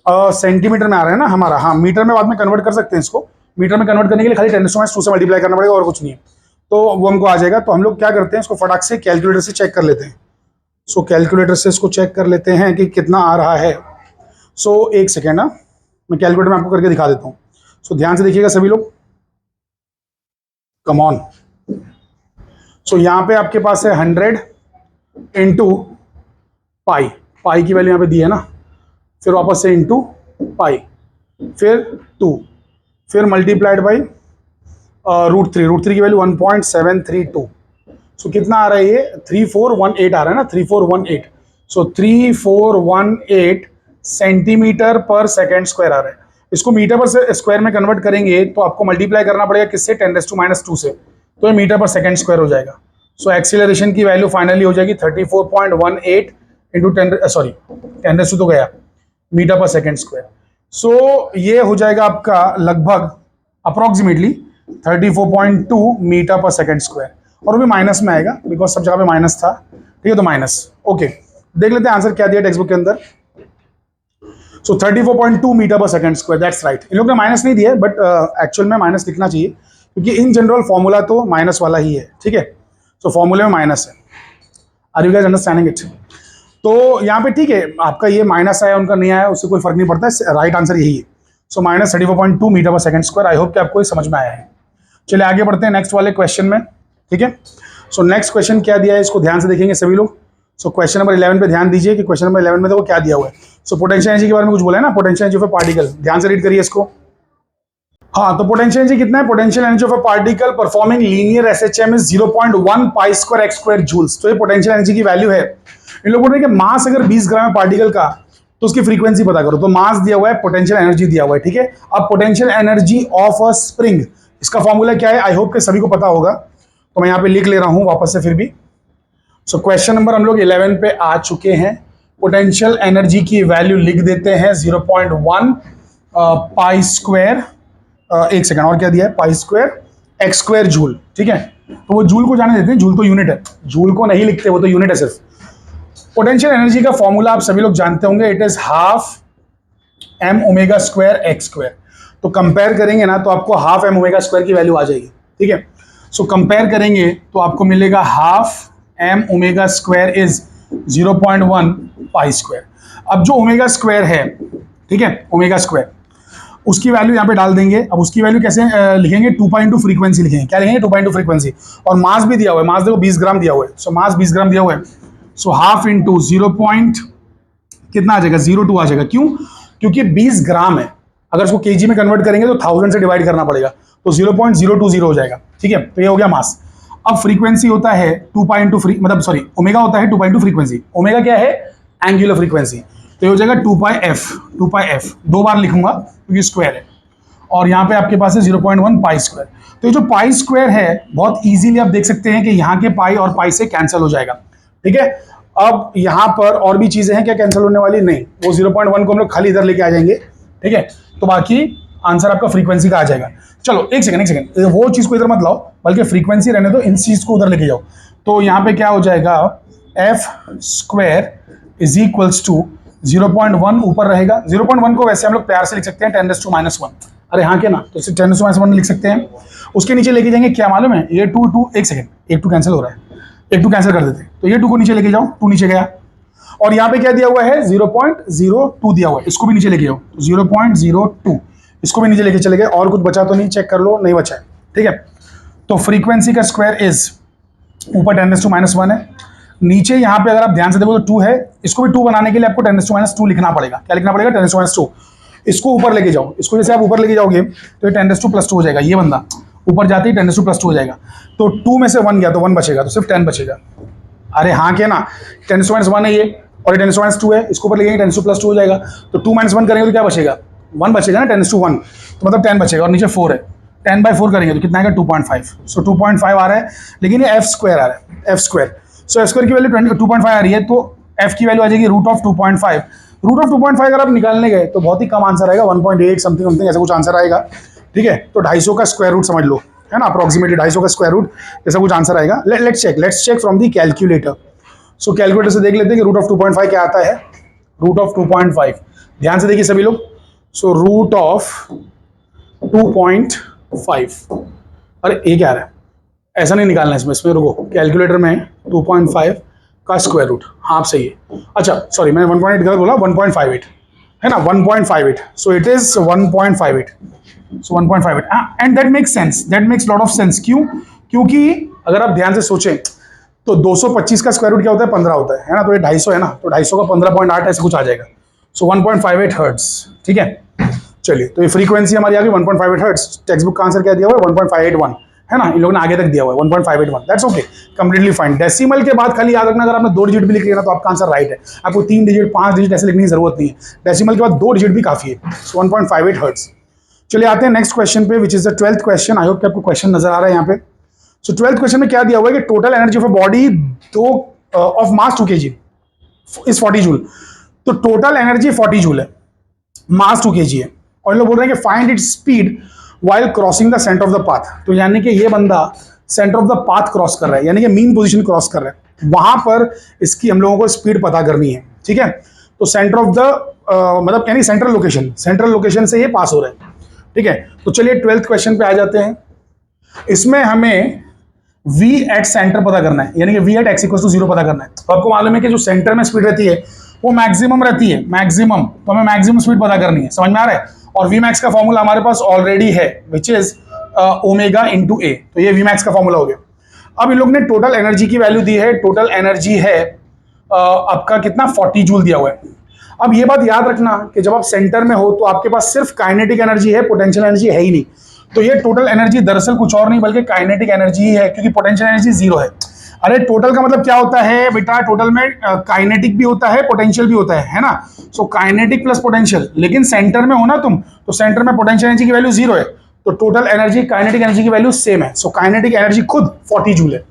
A: सेंटीमीटर में आ रहा है ना हमारा, हाँ मीटर में बाद में कन्वर्ट कर सकते हैं इसको, मीटर में कन्वर्ट करने के लिए खाली 10⁻² से मल्टीप्लाई करना पड़ेगा और कुछ नहीं है, तो वो हमको आ जाएगा। तो हम लोग क्या करते हैं, इसको फटाक से कैलकुलेटर से चेक कर लेते हैं। सो कैलकुलेटर से इसको चेक कर लेते हैं कि कितना आ रहा है। सो एक सेकेंड ना, मैं कैलकुलेटर में आपको करके दिखा देता हूँ। सो ध्यान से देखिएगा सभी लोग, कम ऑन। सो यहाँ पे आपके पास है 100 इंटू पाई, पाई की वैल्यू यहाँ पे दी है ना, फिर वापस से इंटू पाई, फिर 2, फिर मल्टीप्लाइड बाई √3 की वैल्यू 1.732। सो कितना आ रहा है ये, 3418 आ रहा है ना, 3418। सो 3418 सेंटीमीटर पर सेकेंड स्क्वायर आ रहा है। इसको मीटर पर स्क्वायर में कन्वर्ट करेंगे तो आपको मल्टीप्लाई करना पड़ेगा किससे, 10⁻² से, तो ये मीटर पर सेकेंड स्क्वायर हो जाएगा। सो एक्सीलरेशन की वैल्यू फाइनली हो जाएगी 34.18 इंटू 10 तो गया मीटर पर सेकेंड स्क्वायर। सो ये हो जाएगा आपका लगभग अप्रोक्सीमेटली 34.2 मीटर पर सेकेंड स्क्वायर, और वो भी माइनस में आएगा बिकॉज सब जगह पे माइनस था, ठीक है, तो माइनस। ओके, देख लेते हैं आंसर क्या दिया टेक्स्ट बुक के अंदर। सो 34.2 मीटर पर सेकेंड स्क्वायर, दैट्स राइट। इन लोग ने माइनस नहीं दिया है, बट एक्चुअल में माइनस लिखना चाहिए क्योंकि इन जनरल फॉर्मूला तो माइनस वाला ही है, ठीक है। सो फॉर्मूले में माइनस है, are you guys understanding it? तो यहाँ पे ठीक है, आपका ये माइनस आया उनका नहीं आया उससे कोई फर्क नहीं पड़ता है, राइट आंसर यही है। सो माइनस 34.2 मीटर पर सेकेंड स्क्वायर। आई होप कि आपको ये समझ में आया है। चलिए आगे बढ़ते हैं नेक्स्ट वाले क्वेश्चन में, ठीक है। सो नेक्स्ट क्वेश्चन क्या दिया है, इसको ध्यान से देखेंगे सभी लोग। सो क्वेश्चन नंबर 11 पे ध्यान दीजिए कि क्वेश्चन नंबर 11 में देखो क्या दिया हुआ है। सो पोटेंशियल एनर्जी के बारे में कुछ बोला है ना, potential energy of a particle, ध्यान से रीड करिए इसको। हाँ, तो पोटेंशियल एनर्जी कितना है, potential energy of a particle performing linear SHM is 0.1 pi x² joules. तो ये पोटेंशियल एनर्जी की वैल्यू है। इन लोगों ने कि मास अगर 20 ग्राम है पार्टिकल का तो उसकी फ्रीक्वेंसी पता करो, तो मास दिया हुआ है, पोटेंशियल एनर्जी दिया हुआ है, ठीक है। अब potential energy of a spring, इसका फॉर्मूला क्या है, आई होप कि सभी को पता होगा, तो मैं यहाँ पे लिख ले रहा हूँ वापस से फिर भी। सो क्वेश्चन नंबर हम लोग 11 पे आ चुके हैं। पोटेंशियल एनर्जी की वैल्यू लिख देते हैं 0.1 पाई², एक सेकंड, और क्या दिया है, पाई² x² जूल, ठीक है। तो वो जूल को जाने देते हैं, जूल तो यूनिट है, जूल को नहीं लिखते, वो तो यूनिट है सिर्फ। पोटेंशियल एनर्जी का फॉर्मूला आप सभी लोग जानते होंगे, इट इज ½ m⍵² x²। तो कंपेयर करेंगे ना तो आपको ½ m⍵² की वैल्यू आ जाएगी, ठीक है। सो कंपेयर करेंगे तो आपको मिलेगा ½ m⍵² इज 0.1 पाई²। अब जो ⍵² है, ठीक है, ⍵², उसकी वैल्यू यहाँ पे डाल देंगे। अब उसकी वैल्यू कैसे लिखेंगे, 2 पाई इंटू फ्रीक्वेंसी लिखेंगे, क्या लिखेंगे, 2 पाई इंटू फ्रीक्वेंसी। और मास भी दिया हुआ है, मास देखो 20 ग्राम दिया हुआ है, सो मास 20 ग्राम दिया हुआ है। सो ½ इंटू 0. कितना आ जाएगा, 0.2 आ जाएगा। क्यों, क्योंकि 20 ग्राम है, अगर इसको केजी में कन्वर्ट करेंगे तो 1000 से डिवाइड करना पड़ेगा, तो 0.020 हो जाएगा, ठीक है। तो ये हो गया मास। अब फ्रीक्वेंसी होता है 2 पाई इंटू मतलब सॉरी ओमेगा होता है 2 पाई इंटू फ्रीक्वेंसी। ओमेगा क्या है, एंगुलर फ्रीक्वेंसी, तो ये हो जाएगा 2 पाई f, 2 बार लिखूंगा क्योंकि स्क्वायर है, और यहाँ पे आपके पास है 0.1 पाई²। तो ये जो पाई² है बहुत इजीली आप देख सकते हैं कि यहाँ के पाई और पाई से कैंसिल हो जाएगा, ठीक है। अब यहाँ पर और भी चीजें हैं क्या कैंसिल होने वाली, नहीं, वो 0.1 को हम लोग खाली इधर लेके आ जाएंगे, ठीक है। तो बाकी आंसर आपका फ्रीक्वेंसी का आ जाएगा। चलो एक सेकंड, वो चीज को इधर मत लाओ, बल्कि फ्रीक्वेंसी रहने दो, इन चीज को उधर लेके जाओ। तो यहाँ पे क्या हो जाएगा, f² इज इक्वल्स टू 0.1 ऊपर रहेगा। 0.1 को वैसे हम लोग प्यार से लिख सकते हैं 10⁻⁻1, अरे हाँ क्या ना, तो इसे 10⁻⁻1 लिख सकते हैं। उसके नीचे लेके जाएंगे क्या मालूम है, ये 2 एक सेकंड, 1 2 कैंसिल हो रहा है, 1 2 कैंसिल कर देते हैं, तो ये 2 को नीचे लेके जाओ, 2 नीचे गया। और यहाँ पे क्या दिया हुआ है, 0.02 दिया हुआ है, इसको भी नीचे लेके जाओ, 0.02, इसको भी नीचे लेके चले गए। और कुछ बचा तो नहीं, चेक कर लो, नहीं बचा है, ठीक है। तो फ्रीक्वेंसी का स्क्वायर इज ऊपर 10⁻⁻1 है, नीचे यहाँ पे अगर आप ध्यान से देखो तो 2 है, इसको भी 2 बनाने के लिए आपको 10⁻² लिखना पड़ेगा। क्या लिखना पड़ेगा, 10⁻²। इसको ऊपर लेके जाओ, इसको जैसे आप ऊपर लेके जाओगे तो ये 10⁻² हो जाएगा, ये बंदा ऊपर जाते ही 10⁻² हो जाएगा। तो 2 में से 1 गया तो 1 बचेगा, तो सिर्फ 10 बचेगा। अरे हाँ क्या ना, 10⁻1 है ये, और ये 10⁻² है, इसको ऊपर ले जाएंगे 10⁻² हो जाएगा। तो 2 - 1 करेंगे तो क्या बचेगा, 1 बचेगा ना, 10⁻1, तो मतलब 10 बचेगा, और नीचे 4 है, 10/4 करेंगे तो कितना आएगा 2.5। सो 2.5 आ रहा है, लेकिन ये एफ स्क्वायर आ रहा है, एफ स्क्वायर। सो एफ स्क्वायर की वैल्यू 2.5 आ रही है, तो एफ की वैल्यू आ जाएगी रूट ऑफ 2.5। रूट ऑफ 2.5 अगर आप निकालने गए तो बहुत ही कम आंसर आएगा, 1.8 समथिंग समथिंग ऐसा कुछ आंसर आएगा। ठीक है, तो 250 का स्क्वायर रूट समझ लो, है ना, अप्रोक्सीमेटली 250 का स्क्वायर रूट ऐसा कुछ आंसर आएगा। Let's check from the calculator. So calculator से देख लेते हैं कि रूट ऑफ 2.5 क्या आता है। रूट ऑफ 2.5, ध्यान से देखिए सभी लोग। सो रूट ऑफ 2.5, अरे ये क्या आ रहा है, ऐसा नहीं निकालना है इसमें रुको, कैलकुलेटर में 2.5 का स्क्वायर रूट, हाँ आप सही है। अच्छा सॉरी, मैंने 1.8 गलत बोला, 1.58 है ना, 1.58। सो it is 1.58। So 1.58 and that makes sense, that makes lot of sense. क्यों? क्योंकि अगर आप ध्यान से सोचें तो 225 का स्क्वायर रूट क्या होता है, 15 होता है ना, तो ये 250 है ना, तो 250 का 15.8 ऐसे कुछ आ जाएगा। सो 1.58 हर्ट्ज। ठीक है, चलिए, तो ये फ्रीक्वेंसी हमारी आ गई 1.58 हर्ट्ज। टेक्स्ट बुक का आंसर क्या दिया हुआ है, 1.581 है ना, इन लोगों ने आगे तक दिया हुआ है 1.581। That's okay, completely fine. Decimal के बाद खाली याद रखना, अगर आपने 2 डिजिट भी लिख लिया ना तो आपका आंसर राइट है। आपको 3 डिजिट 5 डिजिट ऐसे लिखने की जरूरत नहीं है, डेसिमल के बाद 2 डिजिट भी काफी है। सो 1.58 हर्ट्ज। चलिए आते हैं नेक्स्ट क्वेश्चन पे, which is the 12th question. I hope कि आपको क्वेश्चन नजर आ रहा है यहाँ पे। सो 12th क्वेश्चन में क्या दिया हुआ है कि total energy of a body of mass 2 kg is 40 joule. तो टोटल एनर्जी 40 जूल है, मास 2 kg है, और लोग बोल रहे हैं कि find its speed while crossing the centre of the path. तो यानी कि ये बंदा centre of the path cross कर रहा है, यानी कि मीन पोजीशन क्रॉस कर रहा है, वहां पर इसकी हम लोगों को स्पीड पता करनी है। ठीक है, तो सेंटर ऑफ द मतलब यानी सेंट्रल लोकेशन से ये पास हो रहा है। ठीक है, तो चलिए 12th क्वेश्चन पे आ जाते हैं। इसमें हमें v एट सेंटर पता करना है, यानी कि v at x equal to 0 पता करना है। तो आपको मालूम है कि जो सेंटर में स्पीड रहती है वो मैक्सिमम रहती है, मैक्सिमम, तो हमें मैक्सिमम स्पीड पता करनी है, समझ में आ रहा है। और v मैक्स का फॉर्मूला हमारे पास ऑलरेडी है, विच इज ओमेगा इंटू ए, तो ये v मैक्स का फॉर्मूला हो गया। अब इन लोग ने टोटल एनर्जी की वैल्यू दी है, टोटल एनर्जी है आपका कितना 40 जूल दिया हुआ है। अब ये बात याद रखना कि जब आप सेंटर में हो तो आपके पास सिर्फ काइनेटिक एनर्जी है, पोटेंशियल एनर्जी है ही नहीं। तो ये टोटल एनर्जी दरअसल कुछ और नहीं बल्कि काइनेटिक एनर्जी ही है, क्योंकि पोटेंशियल एनर्जी 0 है। अरे टोटल का मतलब क्या होता है बेटा, टोटल में काइनेटिक भी होता है, पोटेंशियल भी होता है ना। सो काइनेटिक प्लस पोटेंशियल, लेकिन सेंटर में हो ना तुम, तो सेंटर में पोटेंशियल एनर्जी की वैल्यू 0 है, तो टोटल एनर्जी काइनेटिक एनर्जी की वैल्यू सेम है। सो काइनेटिक एनर्जी खुद 40 जूल है।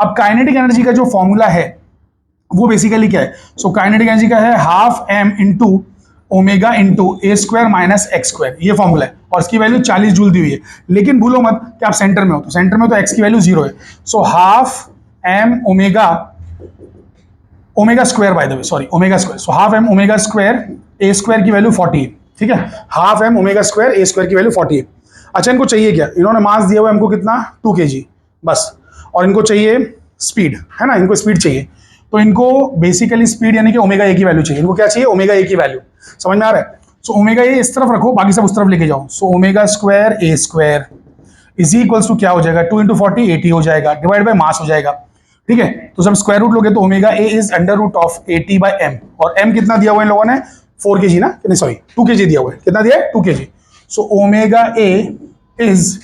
A: अब काइनेटिक एनर्जी का जो फॉर्मूला है वो बेसिकली क्या है, सो काइनेटिक एनर्जी का है half m into omega into A square minus x square, ये फॉर्मूला है, और इसकी वैल्यू 40 जूल दी हुई है। लेकिन भूलो मत कि आप सेंटर में हो, तो सेंटर में तो x की वैल्यू 0 है। So half m omega square, bye the way sorry omega square, so half m omega square A square की वैल्यू 40 है। ठीक है, half m omega square A square की वैल्यू 40 है। अच्छा, इनको चाहिए क्या, इन्होंने मास दिया हुआ है हमको कितना 2 kg बस, और इनको चाहिए स्पीड, है ना, इनको स्पीड चाहिए। तो इनको बेसिकली स्पीड यानी कि ओमेगा ए की वैल्यू चाहिए। इनको क्या चाहिए, ओमेगा ए की वैल्यू, समझ में आ रहा है। सो ओमेगा ए इस तरफ रखो, बाकी सब उस तरफ लेके जाओ। So omega square A square is equals to क्या हो जाएगा, 2 इंटू 40 80 हो जाएगा, डिवाइड बाय मास हो जाएगा। ठीक है, तो जब स्क्वायर रूट लोगे तो omega A is under root of 80 by M, और एम कितना दिया हुआ है इन लोगों ने 4 kg ना, नहीं सॉरी 2 kg दिया हुआ है, कितना दिया है 2 kg। So omega A is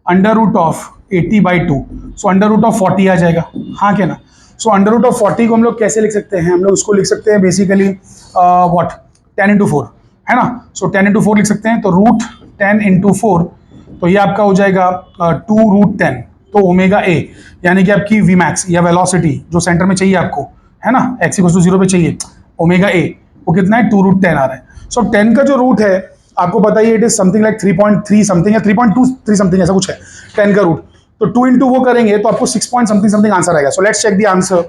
A: under root of 80 by 2, so under root of 40 आ जाएगा, हाँ क्या ना। सो अंडर रूट ऑफ 40 को हम लोग कैसे लिख सकते हैं, हम लोग उसको लिख सकते हैं बेसिकली व्हाट 10 इंटू 4 है ना। सो 10 इंटू 4 लिख सकते हैं, तो रूट 10 इंटू 4, तो ये आपका हो जाएगा 2 रूट 10। तो ओमेगा ए यानी कि आपकी वी मैक्स या वेलोसिटी जो सेंटर में चाहिए आपको, है ना, एक्स इक्वल टू 0 पे चाहिए, ओमेगा ए वो कितना है 2 रूट 10 आ रहा है। सो 10 का जो रूट है आपको बताइए, it is something like 3.3 something या 3.23 समथिंग ऐसा कुछ है 10 का रूट। तो 2 इंटू वो करेंगे तो आपको 6 पॉइंट समथिंग समथिंग आंसर आएगा। So let's check the answer.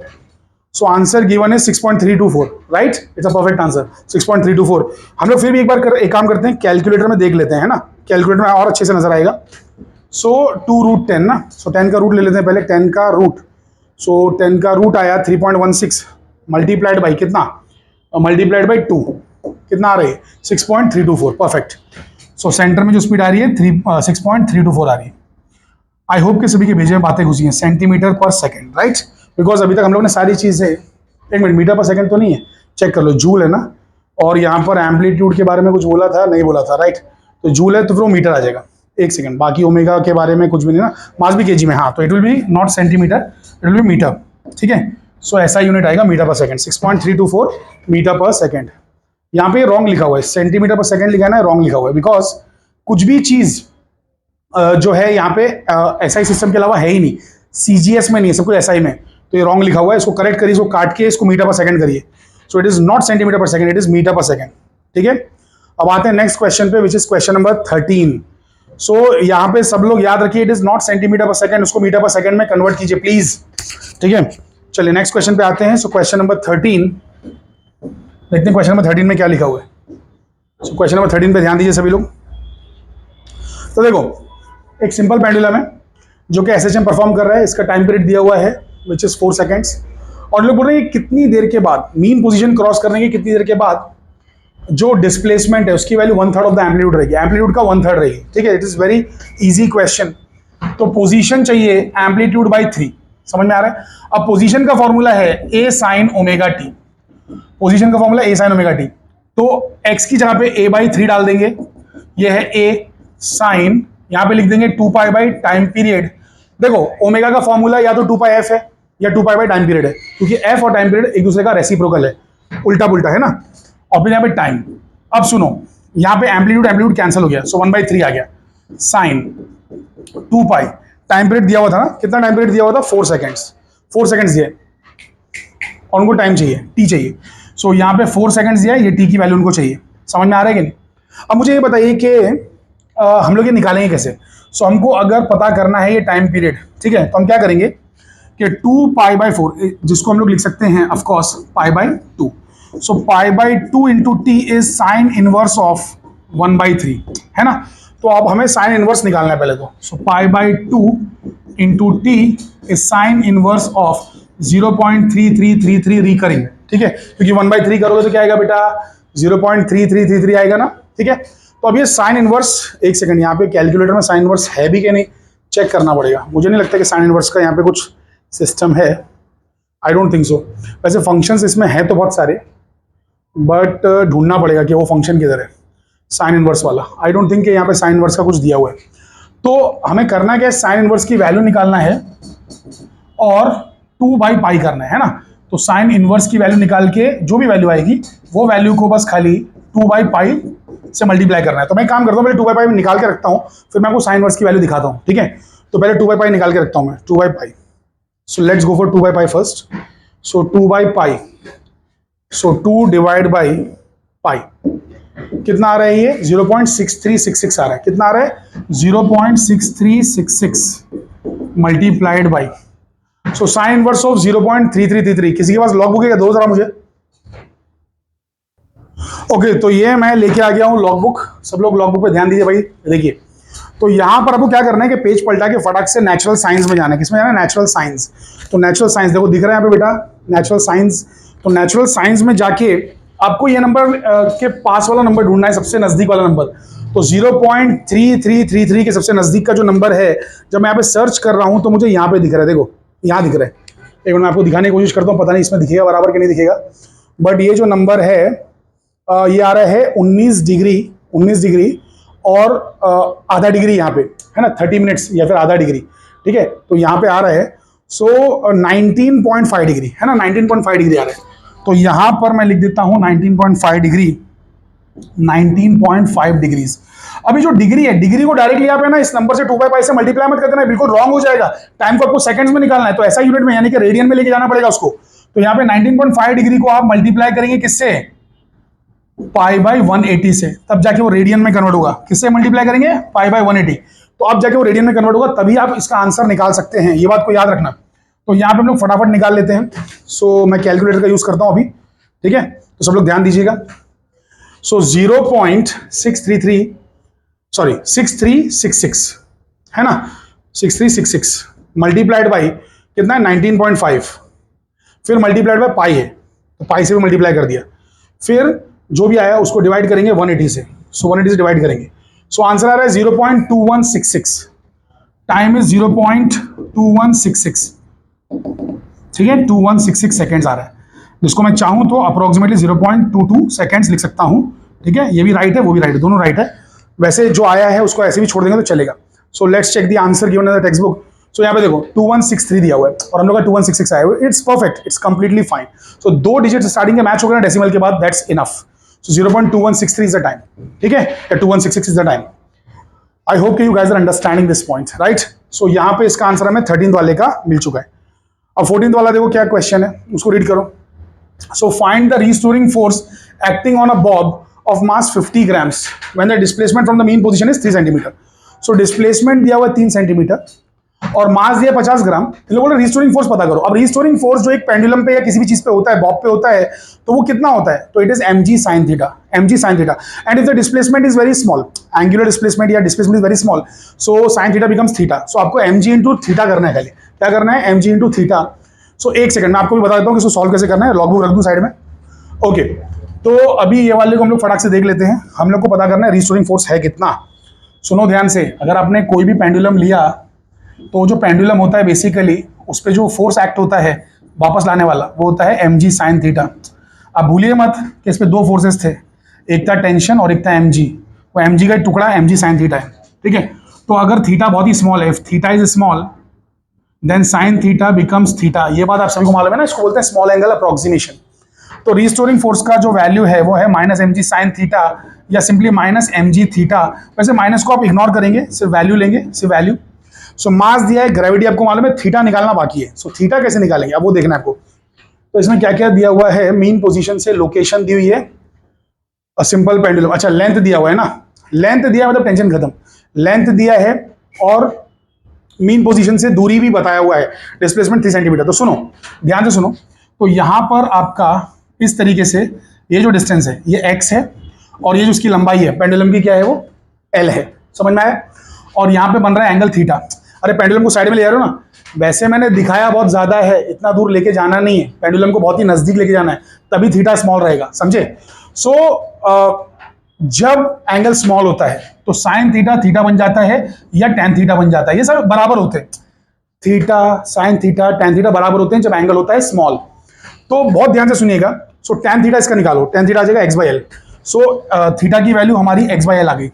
A: So answer given है 6.324, right, it's a perfect answer 6.324। हम लोग फिर भी एक बार एक काम करते हैं, कैलकुलेटर में देख लेते हैं, है ना, कैलकुलेटर में और अच्छे से नजर आएगा। सो 2 रूट 10 ना, सो 10 का रूट ले लेते हैं पहले, 10 का रूट। सो 10 का रूट आया 3.16 मल्टीप्लाइड बाई कितना, मल्टीप्लाइड बाई 2, कितना आ रही है 6.324, परफेक्ट। सो सेंटर में जो स्पीड आ रही है 6.324 आ रही है। आई होप कि सभी के भेजे में बातें घुसी हैं, सेंटीमीटर पर सेकंड, राइट, बिकॉज अभी तक हम लोग ने सारी चीजें, एक मिनट, मीटर पर सेकंड तो नहीं है, चेक कर लो, जूल है ना, और यहाँ पर एम्पलीट्यूड के बारे में कुछ बोला था, नहीं बोला था, राइट, तो जूल है तो फिर वो मीटर आ जाएगा, एक सेकंड, बाकी ओमेगा के बारे में कुछ भी नहीं ना, मास भी केजी में, हाँ, तो it will be not centimetre, it will be metre, ठीक है। सो ऐसा यूनिट आएगा मीटर पर सेकंड, 6.324 मीटर पर सेकंड। यहाँ पे रॉन्ग लिखा हुआ है, सेंटीमीटर पर सेकंड लिखा है ना, रॉन्ग लिखा हुआ है, बिकॉज कुछ भी चीज जो है यहाँ पे एसआई सिस्टम के अलावा है ही नहीं, सीजीएस में नहीं है, सब कुछ एसआई में। तो ये रॉन्ग लिखा हुआ है, इसको करेक्ट करिए, इसको काट के इसको मीटर पर सेकंड करिए। सो इट इज नॉट सेंटीमीटर पर सेकंड, इट इज मीटर पर सेकंड। ठीक है, अब आते हैं नेक्स्ट क्वेश्चन पे, विच इज क्वेश्चन नंबर 13। सो यहाँ पे सब लोग याद रखिए, इट इज नॉट सेंटीमीटर पर सेकंड, उसको मीटर पर सेकंड में कन्वर्ट कीजिए प्लीज। ठीक है, चलिए नेक्स्ट क्वेश्चन पे आते हैं। सो क्वेश्चन नंबर 13, देखते हैं क्वेश्चन नंबर 13 में क्या लिखा हुआ है। सो क्वेश्चन नंबर 13 पे ध्यान दीजिए सभी लोग। तो देखो, एक सिंपल पेंडुलम है जो कि एसएचएम परफॉर्म कर रहा है, इसका टाइम पीरियड दिया हुआ है विच इज 4 सेकेंड्स, और लोग बोल रहे हैं कितनी देर के बाद, मीन पोजीशन क्रॉस करने की कितनी देर के बाद जो डिस्प्लेसमेंट है उसकी वैल्यू 1/3 ऑफ द एम्पलीट्यूड रहेगी, एम्पलीट्यूड का 1/3 रहेगी। ठीक है, it is very easy question. तो पोजीशन चाहिए एम्पलीट्यूड बाई 3, समझ में आ रहा है। अब पोजीशन का फॉर्मूला है ए साइन ओमेगा टी, पोजीशन का फॉर्मूला ए साइन ओमेगा टी। तो एक्स की जगह पे a/3 डाल देंगे, ये है ए साइन, यहां पे लिख देंगे 2π बाई टाइम पीरियड। देखो ओमेगा का फॉर्मूला या तो 2πf है या 2π बाई टाइम पीरियड है, क्योंकि f और टाइम पीरियड एक दूसरे का रेसिप्रोकल है, उल्टा पुल्टा है ना। और फिर यहाँ पे टाइम। अब सुनो, यहाँ पे एम्पलीट्यूड कैंसिल हो गया, सो 1/3 आ गया, साइन 2π, टाइम पीरियड दिया हुआ था ना, कितना टाइम पीरियड दिया हुआ था, 4 सेकेंड्स, 4 सेकेंड्स दिए और उनको टाइम चाहिए, टी चाहिए। सो यहाँ पे 4 सेकेंड्स दिया है, ये टी की वैल्यू उनको चाहिए। समझ में आ रहा है कि नहीं। अब मुझे ये बताइए कि हम लोग ये निकालेंगे कैसे। सो हमको अगर पता करना है ये टाइम पीरियड, ठीक है, तो हम क्या करेंगे कि 2π/4, जिसको हम लोग लिख सकते हैं of course π/2। So π/2 into T is sine inverse of 1/3, है ना। तो अब हमें साइन इनवर्स निकालना है पहले तो। So π/2 into T is sine inverse of 0.3333 recurring. ठीक है, क्योंकि 1/3 करोगे तो क्या आएगा बेटा, 0.3333 आएगा ना। ठीक है, तो अब ये साइन इनवर्स, एक सेकंड, यहाँ पे कैलकुलेटर में साइन इनवर्स है भी कि नहीं चेक करना पड़ेगा। मुझे नहीं लगता कि साइन इनवर्स का यहाँ पे कुछ सिस्टम है, आई डोंट थिंक सो। वैसे फंक्शंस इसमें है तो बहुत सारे, बट ढूंढना पड़ेगा कि वो फंक्शन किधर है साइन इनवर्स वाला। आई डोंट थिंक कि यहाँ पे साइन इनवर्स का कुछ दिया हुआ है। तो हमें करना क्या है, साइन इनवर्स की वैल्यू निकालना है और 2/π करना है ना। तो साइन इनवर्स की वैल्यू निकाल के जो भी वैल्यू आएगी वो वैल्यू को बस खाली 2/π से मल्टीप्लाई करना है। तो मैं काम करता हूँ, पहले 2/π निकाल के रखता हूँ, फिर मैं आपको साइन इनवर्स की वैल्यू दिखाता हूँ। ठीक है, तो पहले 2/π निकाल के रखता हूँ मैं, 2/π। So let's go for 2/π first. So 2/π, so 2 divide by pi, कितना आ रहा है ये, 0.6366 आ रहा है। कितना आ रहा है, 0.6366 multiplied by, so sine inverse of 0.3333। किसी के पास लॉग बुक है क्या, दो जरा मुझे। ओके, तो ये मैं लेके आ गया हूं लॉग बुक। सब लोग लॉग बुक पे ध्यान दीजिए भाई। देखिए, तो यहां पर आपको क्या करना है कि पेज पलटा के फटाक से नेचुरल साइंस में जाना है। किसमें जाना है, नेचुरल साइंस। तो नेचुरल साइंस देखो दिख रहा है यहाँ पे बेटा, नेचुरल साइंस। तो नेचुरल साइंस में जाके आपको ये नंबर के पास वाला नंबर ढूंढना है, सबसे नजदीक वाला नंबर। तो 0.3333 के सबसे नजदीक का जो नंबर है, जब मैं यहाँ पे सर्च कर रहा हूं तो मुझे यहाँ पे दिख रहा है। देखो यहाँ दिख रहा है, एक बार मैं आपको दिखाने की कोशिश करता हूँ, पता नहीं इसमें दिखेगा बराबर कि नहीं दिखेगा, बट ये जो नंबर है ये आ रहा है 19 डिग्री और आधा डिग्री यहाँ पे है ना, 30 मिनट्स या फिर आधा डिग्री। ठीक है, तो यहाँ पे आ रहा है सो 19.5 डिग्री है ना, 19.5 डिग्री आ रहा है। तो यहाँ पर मैं लिख देता हूँ 19.5 डिग्री, 19.5 डिग्रीज। अभी जो डिग्री है, डिग्री को डायरेक्टली आप है ना इस नंबर से 2/π से मल्टीप्लाई मत कर देना, बिल्कुल रॉन्ग हो जाएगा। टाइम को आपको सेकंड्स में निकालना है, तो ऐसा यूनिट में यानी कि रेडियन में लेके जाना पड़ेगा उसको। तो यहाँ पे 19.5 डिग्री को आप मल्टीप्लाई करेंगे किससे, π/180 से, तब जाके वो रेडियन में कन्वर्ट होगा। किससे मल्टीप्लाई करेंगे, π/180, तो अब जाके वो रेडियन में कन्वर्ट होगा, तभी आप इसका आंसर निकाल सकते हैं। ये बात को याद रखना। तो यहाँ पे हम लोग फटाफट निकाल लेते हैं। सो मैं कैलकुलेटर का यूज करता हूं अभी। ठीक है, तो सब लोग ध्यान दीजिएगा। सो 6366 है ना, 6366 मल्टीप्लाइड बाई कितना है, 19.5, फिर मल्टीप्लाइड बाई पाई है, तो पाई से भी मल्टीप्लाई कर दिया, फिर जो भी आया उसको डिवाइड करेंगे 180 से। सो 180 से डिवाइड करेंगे, सो आंसर आ रहा है 0.2166। Time is 0.2166। ठीक है, 2166 सेकेंड्स आ रहा है, जिसको मैं चाहूं तो अप्रोक्सीमेटली 0.22 सेकेंड्स लिख सकता हूं। ठीक है, ये भी राइट है, वो भी राइट है, दोनों राइट है। वैसे जो आया है उसको ऐसे भी छोड़ देंगे तो चलेगा। So let's check the answer given in the textbook. So यहाँ पे देखो 2163 दिया हुआ है और हम लोग का 2166 आया हुआ है। It's perfect, it's completely fine. So 2 digit starting के मैच हो गए डेसिमल के बाद, that's enough. So 0.2163 is the time. ठीक है, 2166 is the time. I hope कि you guys are understanding this point, right? So यहाँ पे इसका आंसर हमें 13th वाले का मिल चुका है। अब 14th वाला देखो क्या क्वेश्चन है, उसको रीड करो। So find the restoring force acting on a Bob of mass 50 grams when the displacement from the mean position is 3 centimetre. So displacement दिया हुआ 3 सेंटीमीटर और मास दिया 50 ग्राम। तो बोल रहे रिस्टोरिंग फोर्स पता करो। अब रिस्टोरिंग फोर्स जो एक पेंडुलम पे या किसी भी चीज पे होता है, बॉब पे होता है, तो वो कितना होता है? तो it is mg sin theta, mg sin theta. And if the displacement is very small, angular displacement या displacement is very small, so sin theta becomes theta. So आपको mg इंटू थीटा करना है, खाली क्या करना है? mg into theta. सो एक second में आपको भी बता देता हूँ कि इसको सॉल्व कैसे करना है। लॉग बुक रख दूं साइड में। ओके, तो अभी ये वाले को हम लोग फटाक से देख लेते हैं। हम लोग को पता करना है रिस्टोरिंग फोर्स है कितना। सुनो ध्यान से, अगर आपने कोई भी पेंडुलम लिया तो जो पेंडुलम होता है बेसिकली उस पर जो फोर्स एक्ट होता है वापस लाने वाला, वो होता है mg sin थीटा। अब भूलिए मत कि इस पे दो फोर्सेस थे, एक था टेंशन और एक था mg। वो mg का टुकड़ा mg sin थीटा है, ठीक है? तो अगर थीटा बहुत ही स्मॉल है, if theta is small then sin theta becomes theta. ये बात आप सभी को मालूम है ना, इसको बोलते हैं स्मॉल एंगल अप्रोक्सीमेशन। तो रिस्टोरिंग फोर्स का जो वैल्यू है वो है माइनस mg sin थीटा या सिंपली माइनस mg थीटा। वैसे माइनस को आप इग्नोर करेंगे, सिर्फ वैल्यू लेंगे, सिर्फ वैल्यू। सो मास दिया है, ग्रेविटी आपको मालूम है, थीटा निकालना बाकी है। सो थीटा कैसे निकालेंगे अब वो देखना है आपको। तो इसमें क्या क्या दिया हुआ है? मीन पोजीशन से लोकेशन दी हुई है, सिंपल पेंडुलम। अच्छा, लेंथ दिया हुआ है ना, लेंथ दिया मतलब टेंशन खत्म, लेंथ दिया है और मीन पोजीशन से दूरी भी बताया हुआ है, डिस्प्लेसमेंट 3 सेंटीमीटर। तो सुनो, ध्यान से सुनो। तो यहां पर आपका इस तरीके से ये जो डिस्टेंस है ये x है और ये जो उसकी लंबाई है पेंडुलम की क्या है, वो l है। समझ में आया? और यहाँ पे बन रहा है एंगल थीटा। अरे पेंडुलम को साइड में ले जा रहे हो ना, वैसे मैंने दिखाया बहुत ज्यादा है, इतना दूर लेके जाना नहीं है, पेंडुलम को बहुत ही नजदीक लेके जाना है, तभी थीटा स्मॉल रहेगा, समझे? सो जब एंगल स्मॉल होता है तो साइन थीटा थीटा बन जाता है या टेन थीटा बन जाता है। ये सब बराबर होते हैं, theta sine theta tan theta बराबर होते हैं जब एंगल होता है स्मॉल। तो बहुत ध्यान से सुनिएगा। सो टेन थीटा इसका निकालो, टेन थीटा आ जाएगा x by L. So theta की वैल्यू हमारी एक्स बाई एल आ गई।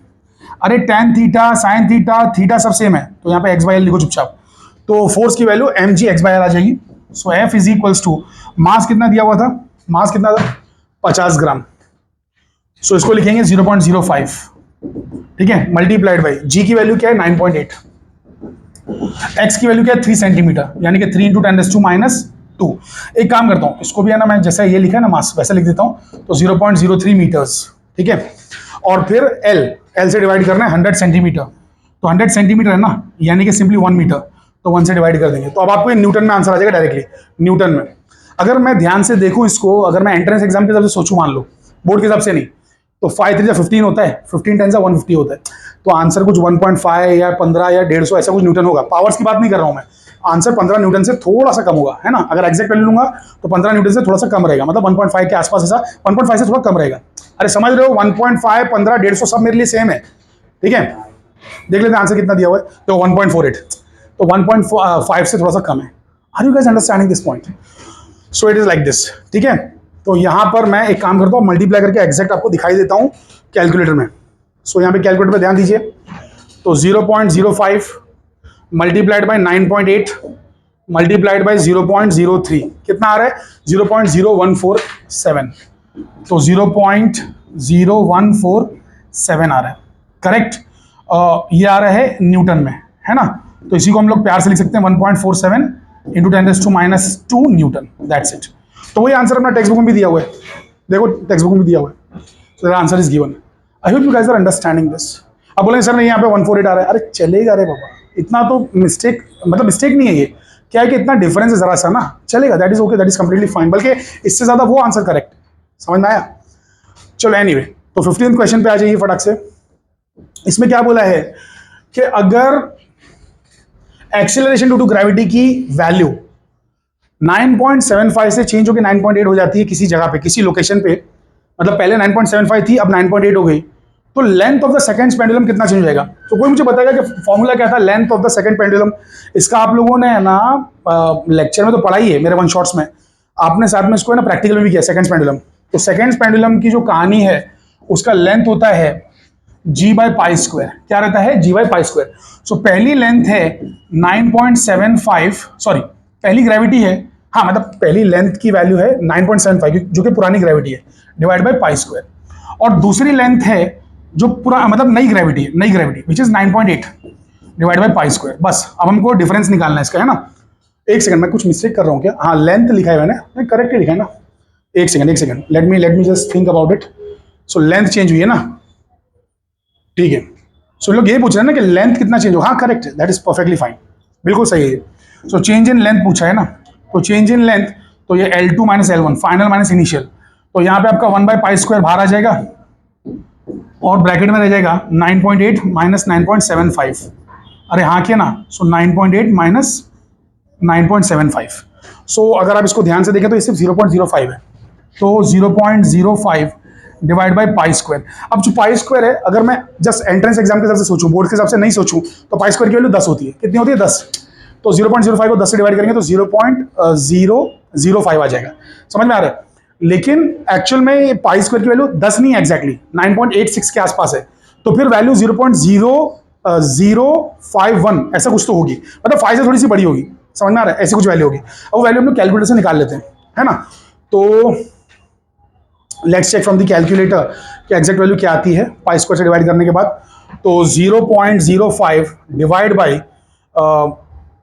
A: अरे tan theta sine theta theta सब सेम है, तो यहाँ पे एक्स बाई एल लिखो चुपचाप। तो फोर्स की value M G X by L आ जाएगी। So F is equals to, mass कितना दिया हुआ था? मास कितना था? 50 ग्राम। सो इसको लिखेंगे 0.05, ठीक है, मल्टीप्लाइड बाई जी की वैल्यू क्या है? 9.8। एक्स की वैल्यू क्या है? 3 सेंटीमीटर, यानी कि 3 इंटू 10⁻²। एक काम करता हूं, इसको भी है ना, मैं जैसा ये लिखा है ना मास वैसा लिख देता हूं। तो 0.03 मीटर्स, ठीक है। और फिर एल से डिवाइड करना है 100 सेंटीमीटर। तो 100 सेंटीमीटर है ना, यानी कि सिंपली 1 मीटर, तो 1 से डिवाइड कर देंगे। तो अब आपको ये न्यूटन में आंसर आ जाएगा डायरेक्टली, न्यूटन में। अगर मैं ध्यान से देखूं इसको, अगर मैं एंट्रेंस एग्जाम के हिसाब से सोचूं, मान लो बोर्ड के हिसाब से नहीं, तो 5 3 15 होता है, 15 10 150 होता है। तो आंसर कुछ 1.5 या 15 या 150 ऐसा कुछ न्यूटन होगा। पावर्स की बात नहीं कर रहा हूं मैं, आंसर 15 न्यूटन से थोड़ा सा कम होगा, है ना। अगर एग्जैक्ट वैल्यू लूंगा तो 15 न्यूटन से थोड़ा सा कम रहेगा, मतलब 1.5 के आसपास, ऐसा 1.5 से थोड़ा कम रहेगा। अरे समझ रहे हो, 1.5 15 150 सब मेरे लिए सेम है, ठीक है। देख लेते हैं आंसर कितना दिया हुआ है। तो 1.48, तो 1.5 से थोड़ा सा कम है। Are you guys understanding this point? So it is like this, ठीक है। तो यहां पर मैं एक काम करता हूं, मल्टीप्लाई करके एग्जैक्ट आपको दिखाई देता हूं कैलकुलेटर में। सो यहां पे कैलकुलेटर पे ध्यान दीजिए। तो 0.05 मल्टीप्लाइड बाय 9.8 मल्टीप्लाइड बाय 0.03 कितना आ रहा है? 0.0147। तो 0.0147 आ रहा है, करेक्ट। ये आ रहा है न्यूटन में, है ना। तो इसी को हम लोग प्यार से लिख सकते हैं 1.47 इंटू 10⁻² न्यूटन, दैट्स इट। तो वही आंसर अपना टेक्स्ट बुक में भी दिया हुआ है, देखो टेक्स्ट बुक में भी दिया हुआ है। So the answer is given. I hope you guys are understanding this. अब बोलेंगे सर नहीं यहाँ पे 148 आ रहा है, अरे चलेगा रे बाबा, इतना तो मिस्टेक, मतलब मिस्टेक नहीं है ये, क्या है कि इतना डिफरेंस है जरा सा ना, चलेगा, that is okay, that is completely fine. बल्कि इससे ज्यादा वो आंसर करेक्ट, समझ में आया? चलो एनीवे, तो 15th क्वेश्चन पे आ जाइए फटाक से। इसमें क्या बोला है कि अगर एक्सेलरेशन ड्यू टू ग्रेविटी की वैल्यू 9.75 से चेंज होकर 9.8 हो जाती है किसी जगह पे, किसी लोकेशन पे, मतलब पहले 9.75 थी, अब 9.8 हो गई, तो length of the second pendulum कितना चेंज हो जाएगा? तो कोई मुझे बताएगा कि फॉर्मूला क्या था length of the second pendulum? इसका आप लोगों ने ना लेक्चर में तो पढ़ाई है, मेरे वन शॉट्स में, आपने साथ में इसको है ना प्रैक्टिकल में भी किया, सेकंड पेंडुलम। तो सेकंड पेंडुलम की जो कहानी है उसका लेंथ होता है g/π²। क्या रहता है? g/π²। सो पहली लेंथ है 9.75, सॉरी पहली ग्रेविटी है, हाँ मतलब पहली लेंथ की वैल्यू है 9.75 जो कि पुरानी ग्रेविटी है, डिवाइड बाय π²। और दूसरी लेंथ है जो पूरा मतलब नई gravity which is 9.8 divide by pi square. बस अब हमको डिफरेंस निकालना है इसका, है ना। एक सेकंड, मैं कुछ मिस्टेक कर रहा हूँ क्या? हाँ, लेंथ लिखा है मैंने, करेक्ट ही लिखा है ना। एक second, let me just think about it. So length change हुई है ना, ठीक है। सो लोग ये पूछ रहे हैं ना कि लेंथ कितना चेंज हो। हाँ correct, that is perfectly fine, बिल्कुल सही है। सो चेंज इन लेंथ पूछा है ना, तो चेंज इन लेंथ, तो ये L2 minus L1 final minus initial, तो यहाँ पे आपका 1 बाई पाई स्क्वायर बाहर आ जाएगा और ब्रैकेट में रह जाएगा 9.8 माइनस 9.75। अरे हाँ किया ना, सो 9.8 माइनस 9.75। सो अगर आप इसको ध्यान से देखें तो ये सिर्फ 0.05 है, तो 0.05 डिवाइड बाई पाई स्क्वायर। अब जो पाई स्क्वायर है, अगर मैं जस्ट एंट्रेंस एग्जाम के हिसाब से सोचूं, बोर्ड के हिसाब से नहीं सोचूं, तो पाई स्क्वायर की वैल्यू 10 होती है। कितनी होती है? 10। तो 0.05 को 10 से डिवाइड करेंगे तो 0.005 आ जाएगा। समझ में आ रहा है? लेकिन एक्चुअल में पाई स्क्वायर की वैल्यू 10 नहीं है, एग्जैक्टली 9.86 के आसपास है। तो फिर वैल्यू 0.0051 ऐसा कुछ तो होगी, मतलब 5 से थोड़ी सी बड़ी होगी। समझ में आ रहा है? ऐसी कुछ वैल्यू होगी। अब वो वैल्यू हम लोग कैलकुलेटर से निकाल लेते हैं, है ना। तो let's check from the calculator कि एग्जैक्ट वैल्यू क्या आती है पाई स्क्वायर से डिवाइड करने के बाद। तो 0.05 डिवाइड बाई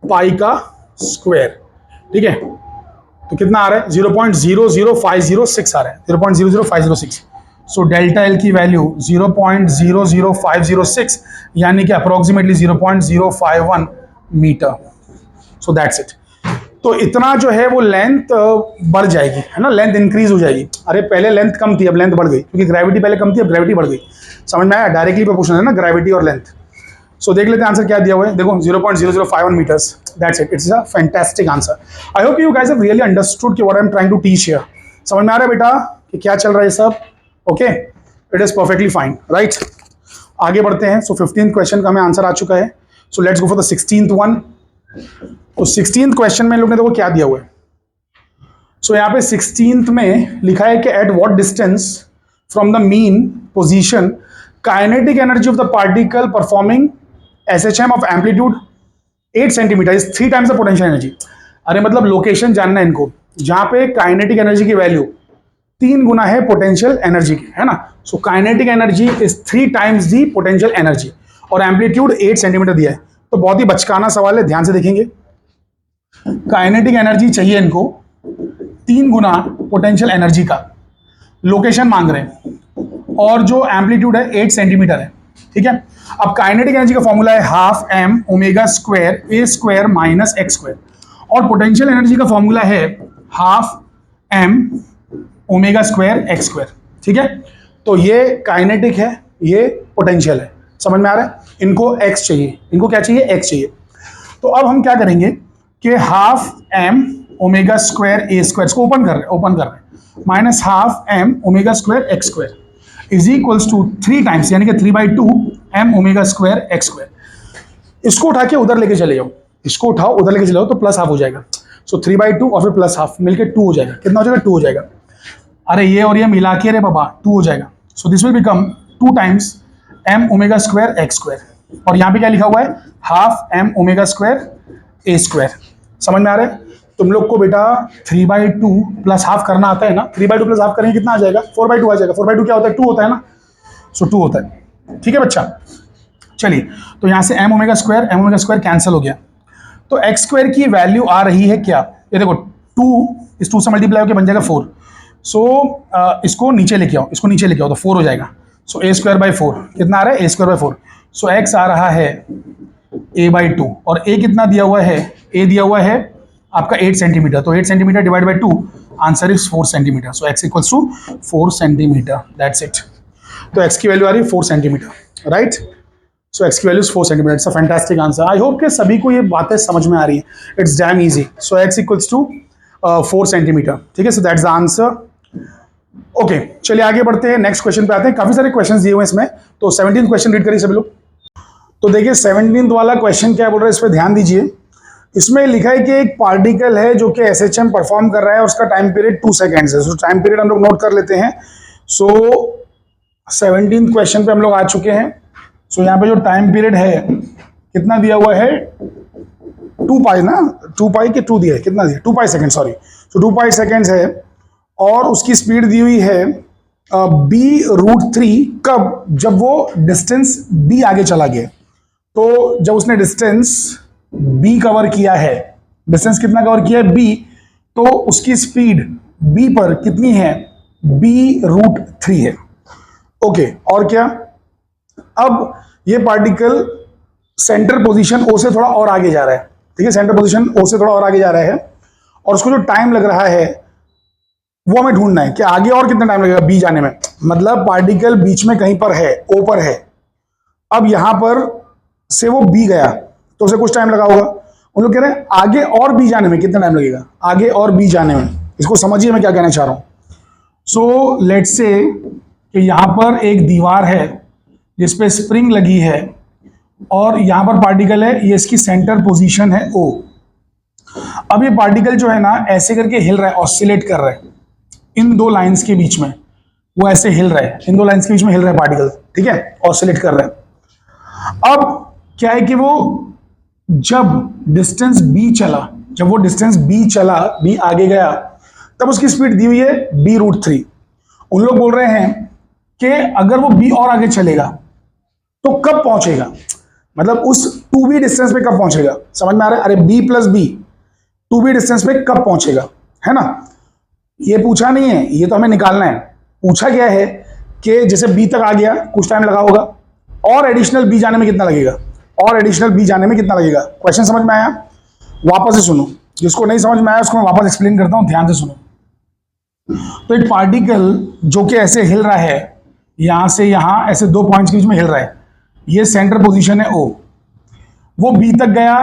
A: पाई का स्क्वायर, ठीक है। तो कितना आ रहा है? 0.00506 आ रहा है, 0.00506। सो डेल्टा एल की वैल्यू 0.00506, यानी कि approximately 0.051 metre. So that's it. तो इतना जो है वो लेंथ बढ़ जाएगी, है ना, लेंथ इंक्रीज हो जाएगी। अरे पहले लेंथ कम थी, अब लेंथ बढ़ गई, क्योंकि ग्रेविटी पहले कम थी, अब ग्रेविटी बढ़ गई। समझ में आया? डायरेक्टली प्रोपोर्शनल है ना ग्रेविटी और लेंथ। सो देख लेते हैं आंसर क्या दिया हुआ है। देखो 0.0051 meters, that's it. It's a fantastic answer. I hope you guys have really understood कि what I am trying to teach here. समझ में आ रहा है बेटा कि क्या चल रहा है सब? Okay, it is perfectly fine, right. आगे बढ़ते हैं। सो 15th क्वेश्चन का हमें आंसर आ चुका है। सो let's go for the 16th one. तो 16th क्वेश्चन में लोग ने देखो क्या दिया हुआ है। सो यहाँ पे 16th में लिखा है कि eight what distance from the mean position kinetic energy of the particle performing SHM of amplitude 8 centimetre is 3 times the potential energy. अरे मतलब लोकेशन जानना है इनको, जहां पे काइनेटिक एनर्जी की वैल्यू 3 गुना है पोटेंशियल एनर्जी की, है ना। So kinetic energy is 3 times the potential energy और एम्पलीट्यूड 8 सेंटीमीटर दिया है। तो बहुत ही बचकाना सवाल है, ध्यान से देखेंगे। काइनेटिक एनर्जी चाहिए इनको 3 गुना पोटेंशियल एनर्जी का, लोकेशन मांग रहे हैं, और जो एम्पलीट्यूड है 8 सेंटीमीटर है, ठीक है। अब काइनेटिक एनर्जी का फॉर्मूला है half m omega square a square minus x square, और पोटेंशियल एनर्जी का फॉर्मूला है half m omega square X square, ठीक है। तो ये काइनेटिक है, ये पोटेंशियल है। समझ में आ रहा है? इनको x चाहिए, इनको क्या चाहिए? x चाहिए। तो अब हम क्या करेंगे कि half m omega square a square, इसको ओपन कर रहे हैं, minus half m omega square X square is equals to 3 times, यानी कि 3/2 m omega square X square. इसको उठा के उधर लेके चले जाओ, इसको उठाओ उधर लेके चले जाओ, तो प्लस हाफ हो जाएगा। सो 3/2 और फिर प्लस हाफ मिलके 2 हो जाएगा। कितना हो जाएगा? 2 हो जाएगा। अरे ये और ये मिला के रे बाबा 2 हो जाएगा। So this will become 2 times m omega square X square, और यहाँ पे क्या लिखा हुआ है? Half m omega square a square. समझ में आ रहा है? तुम लोग को बेटा 3/2 प्लस हाफ करना आता है ना, 3/2 प्लस हाफ करेंगे कितना आ जाएगा? 4/2 आ जाएगा। 4/2 क्या होता है? 2 होता है ना। सो 2 होता है, ठीक है बच्चा। चलिए, तो यहाँ से m ओमेगा स्क्वायर कैंसिल हो गया, तो एक्स स्क्वायर की वैल्यू आ रही है क्या? ये देखो 2 इस 2 से मल्टीप्लाई होकर बन जाएगा 4। सो इसको नीचे लेके आओ, इसको नीचे लेके आओ तो 4 हो जाएगा। सो a स्क्वायर बाई 4 कितना आ रहा है? a square by 4। So x आ रहा है a/2, और a कितना दिया हुआ है? a दिया हुआ है आपका 8 सेंटीमीटर, तो 8 centimetre divide by 2, answer is 4 centimetre. So x equals to 4 centimetre, that's it. तो x की वैल्यू आ रही है 4 सेंटीमीटर, राइट। सो x की value is 4 centimetre. It's a fantastic answer. I hope कि सभी को ये बातें समझ में आ रही है। It's damn easy. So x equals to 4 centimetre, ठीक है। So that's the answer. Okay, चलिए आगे बढ़ते हैं, नेक्स्ट क्वेश्चन पे आते हैं। काफी सारे क्वेश्चन दिए हुए हैं इसमें, तो 17th क्वेश्चन रीड करिए सभी लोग। तो देखिए 17th वाला क्वेश्चन क्या बोल रहा है, इस पर ध्यान दीजिए। इसमें लिखा है कि एक पार्टिकल है जो कि SHM परफॉर्म कर रहा है, उसका टाइम पीरियड 2 सेकेंड्स है। सो टाइम पीरियड हम लोग नोट कर लेते हैं। सो 17th क्वेश्चन पे हम लोग आ चुके हैं। सो यहाँ पे जो टाइम पीरियड है कितना दिया हुआ है? 2 पाई ना, 2 पाई के 2 दिया है, कितना दिया? 2 पाई सेकेंड, सॉरी। सो 2 पाई सेकेंड्स है, और उसकी स्पीड दी हुई है b√3 कब? जब वो डिस्टेंस b आगे चला गया। तो जब उसने डिस्टेंस b कवर किया है, डिस्टेंस कितना कवर किया है? b, तो उसकी स्पीड b पर कितनी है? b√3 है। ओके, और क्या? अब ये पार्टिकल सेंटर पोजीशन O से थोड़ा और आगे जा रहा है, ठीक है, सेंटर पोजीशन O से थोड़ा और आगे जा रहा है, और उसको जो टाइम लग रहा है वो हमें ढूंढना है कि आगे और कितना टाइम लगेगा B जाने में। मतलब पार्टिकल बीच में कहीं पर है, O पर है। अब यहां पर से वो B गया तो उसे कुछ टाइम लगा होगा। उन लोग कह रहे हैं आगे और B जाने में कितना टाइम लगेगा, आगे और B जाने में। इसको समझिए मैं क्या कहना चाह रहा हूं। सो लेट्स से कि यहां पर एक दीवार है जिसपे स्प्रिंग लगी है और यहां पर पार्टिकल है, ये इसकी सेंटर पोजीशन है O। अब ये पार्टिकल जो है ना ऐसे करके हिल रहा है, ऑसिलेट कर रहा है इन दो लाइंस के बीच में, वो ऐसे हिल रहा है, इन दो लाइंस के बीच में हिल रहा है पार्टिकल, ठीक है, ऑसिलेट कर रहा है। अब क्या है कि वो जब डिस्टेंस b चला, जब वो डिस्टेंस b चला, b आगे गया, तब उसकी स्पीड दी हुई है b√3। उन लोग बोल रहे हैं कि अगर वो b और आगे चलेगा तो कब पहुंचेगा, मतलब उस 2b डिस्टेंस पे कब पहुंचेगा। समझ में आ रहा है? अरे b+b 2b डिस्टेंस पे कब पहुंचेगा, है ना। ये पूछा नहीं है, ये तो हमें निकालना है। पूछा गया है कि जैसे b तक आ गया कुछ टाइम लगा होगा, और एडिशनल b जाने में कितना लगेगा, और एडिशनल b जाने में कितना लगेगा। क्वेश्चन समझ में आया? वापस से सुनो, जिसको नहीं समझ में आया उसको मैं वापस एक्सप्लेन करता हूं, ध्यान से सुनो। तो एक पार्टिकल जो कि ऐसे हिल रहा है, यहां से यहां ऐसे दो पॉइंट्स के बीच में हिल रहा है, ये सेंटर पोजीशन है O। वो B तक गया,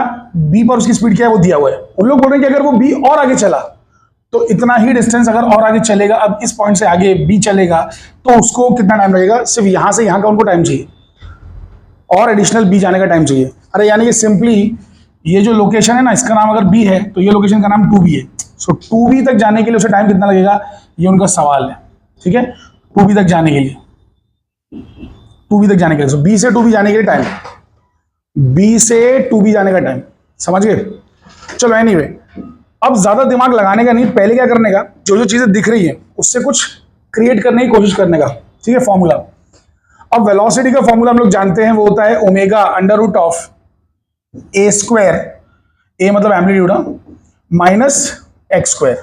A: B पर उसकी स्पीड क्या है वो दिया हुआ है। उन लोग बोल रहे हैं कि अगर वो B और आगे चला तो इतना ही डिस्टेंस अगर और आगे चलेगा, अब इस पॉइंट से आगे B चलेगा तो उसको कितना टाइम लगेगा। सिर्फ यहां से यहां का उनको टाइम चाहिए और एडिशनल B जाने का टाइम चाहिए। अरे यानी कि सिंपली ये जो लोकेशन है ना, इसका नाम अगर B है तो ये लोकेशन का नाम 2B है। सो 2B तक जाने के लिए उसे टाइम कितना लगेगा, ये उनका सवाल है, ठीक है। 2B तक जाने के लिए, 2B तक जाने के लिए, सो B से 2B जाने के लिए टाइम, B से 2B जाने का टाइम, समझ गए। चलो एनीवे, अब ज्यादा दिमाग लगाने का नहीं, पहले क्या करने का, जो जो चीजें दिख रही है उससे कुछ क्रिएट करने की कोशिश करने का, ठीक है, फॉर्मूला। अब वेलोसिटी का फॉर्मूला हम लोग जानते हैं, वो होता है ओमेगा √a², a मतलब amplitude, minus x²।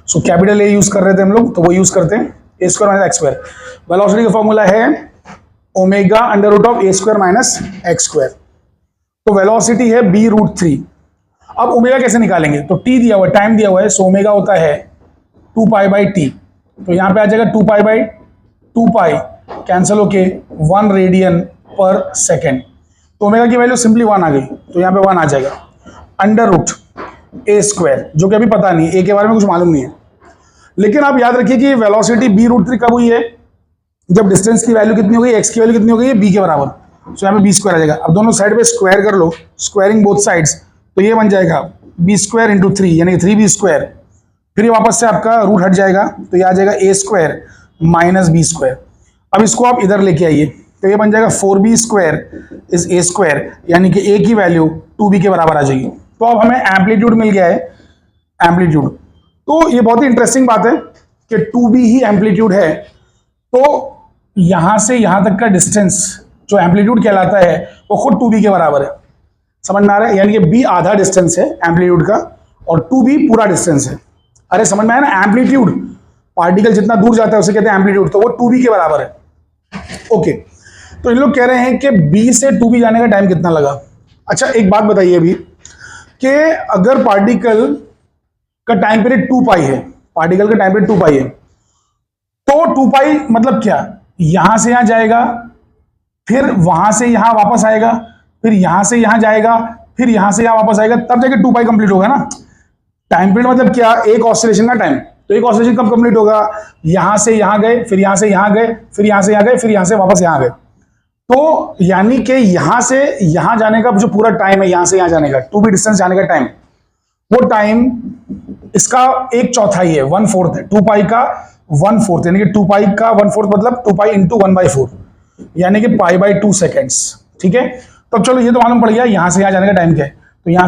A: So capital A use कर रहे थे हम लोग, तो वो यूज करते हैं a² माइनस x²। वेलोसिटी का फॉर्मूला है ओमेगा √a² माइनस x²। तो वेलोसिटी है b√3। अब ओमेगा कैसे निकालेंगे, तो t दिया हुआ है, टाइम दिया हुआ है, सो ओमेगा होता है 2π/t। तो यहां पे आ जाएगा 2π/2π, कैंसिल होके 1 रेडियन पर सेकेंड। तो ओमेगा की वैल्यू सिंपली 1 आ गई, तो यहां पे 1 आ जाएगा। √a², जो कि अभी पता नहीं, a के बारे में कुछ मालूम नहीं है, लेकिन आप याद रखिए कि वेलोसिटी b√3 कब हुई है, जब डिस्टेंस की वैल्यू कितनी हो गई, x की वैल्यू कितनी हो गई है, b के बराबर। तो यहाँ पे b² आ जाएगा। अब दोनों साइड पे स्क्वायर कर लो, स्क्वायरिंग बोथ साइड्स, तो ये बन जाएगा b² × 3 यानी 3b²। फिर ये वापस से आपका रूट हट जाएगा, तो ये आ जाएगा a² माइनस b²। अब इसको आप इधर लेके आइए, तो ये बन जाएगा 4b² इज a², यानी कि a की वैल्यू 2b के बराबर आ जाएगी। तो अब हमें एम्पलीट्यूड मिल गया है, एम्पलीट्यूड। तो ये बहुत ही इंटरेस्टिंग बात है कि 2b ही एम्पलीट्यूड है। तो यहां से यहां तक का डिस्टेंस जो एम्पलीट्यूड कहलाता है वो खुद 2b के बराबर है। समझ में आ रहा है? यानी कि b आधा डिस्टेंस है एम्पलीट्यूड का और 2b पूरा डिस्टेंस है। अरे समझ में आया ना, एम्पलीट्यूड पार्टिकल जितना दूर जाता है उसे कहते हैं एम्पलीट्यूड, तो वो 2b के बराबर है। ओके, तो इन लोग कह रहे हैं कि b से 2b जाने का टाइम कितना लगा। अच्छा एक बात बताइए अभी कि अगर पार्टिकल का टाइम पीरियड 2π है, पार्टिकल का टाइम पीरियड 2π है, तो 2π मतलब क्या, यहां से यहां जाएगा, फिर वहां से यहां वापस आएगा, फिर यहां से यहां जाएगा, फिर यहां से यहां वापस आएगा, तब जाके 2π कंप्लीट होगा ना। टाइम पीरियड मतलब क्या, एक ऑसिलेशन का टाइम। तो एक ऑसिलेशन कब कंप्लीट होगा, यहां से यहां गए, फिर यहां से यहां गए, फिर यहां से यहां गए, फिर यहां से वापस यहां गए। तो यानी कि यहां से यहां जाने का जो पूरा टाइम है, यहां से यहां जाने का 2b डिस्टेंस जाने का टाइम, वो टाइम इसका 1/4 है, 1/4 है। 2π का 1/4 यानी कि 2π का 1/4 मतलब 2π × 1/4 यानी कि π/2 सेकेंड्स, ठीक है। तो चलो ये तो मालूम पड़ गया यहां से यहां जाने का टाइम क्या है। तो यहां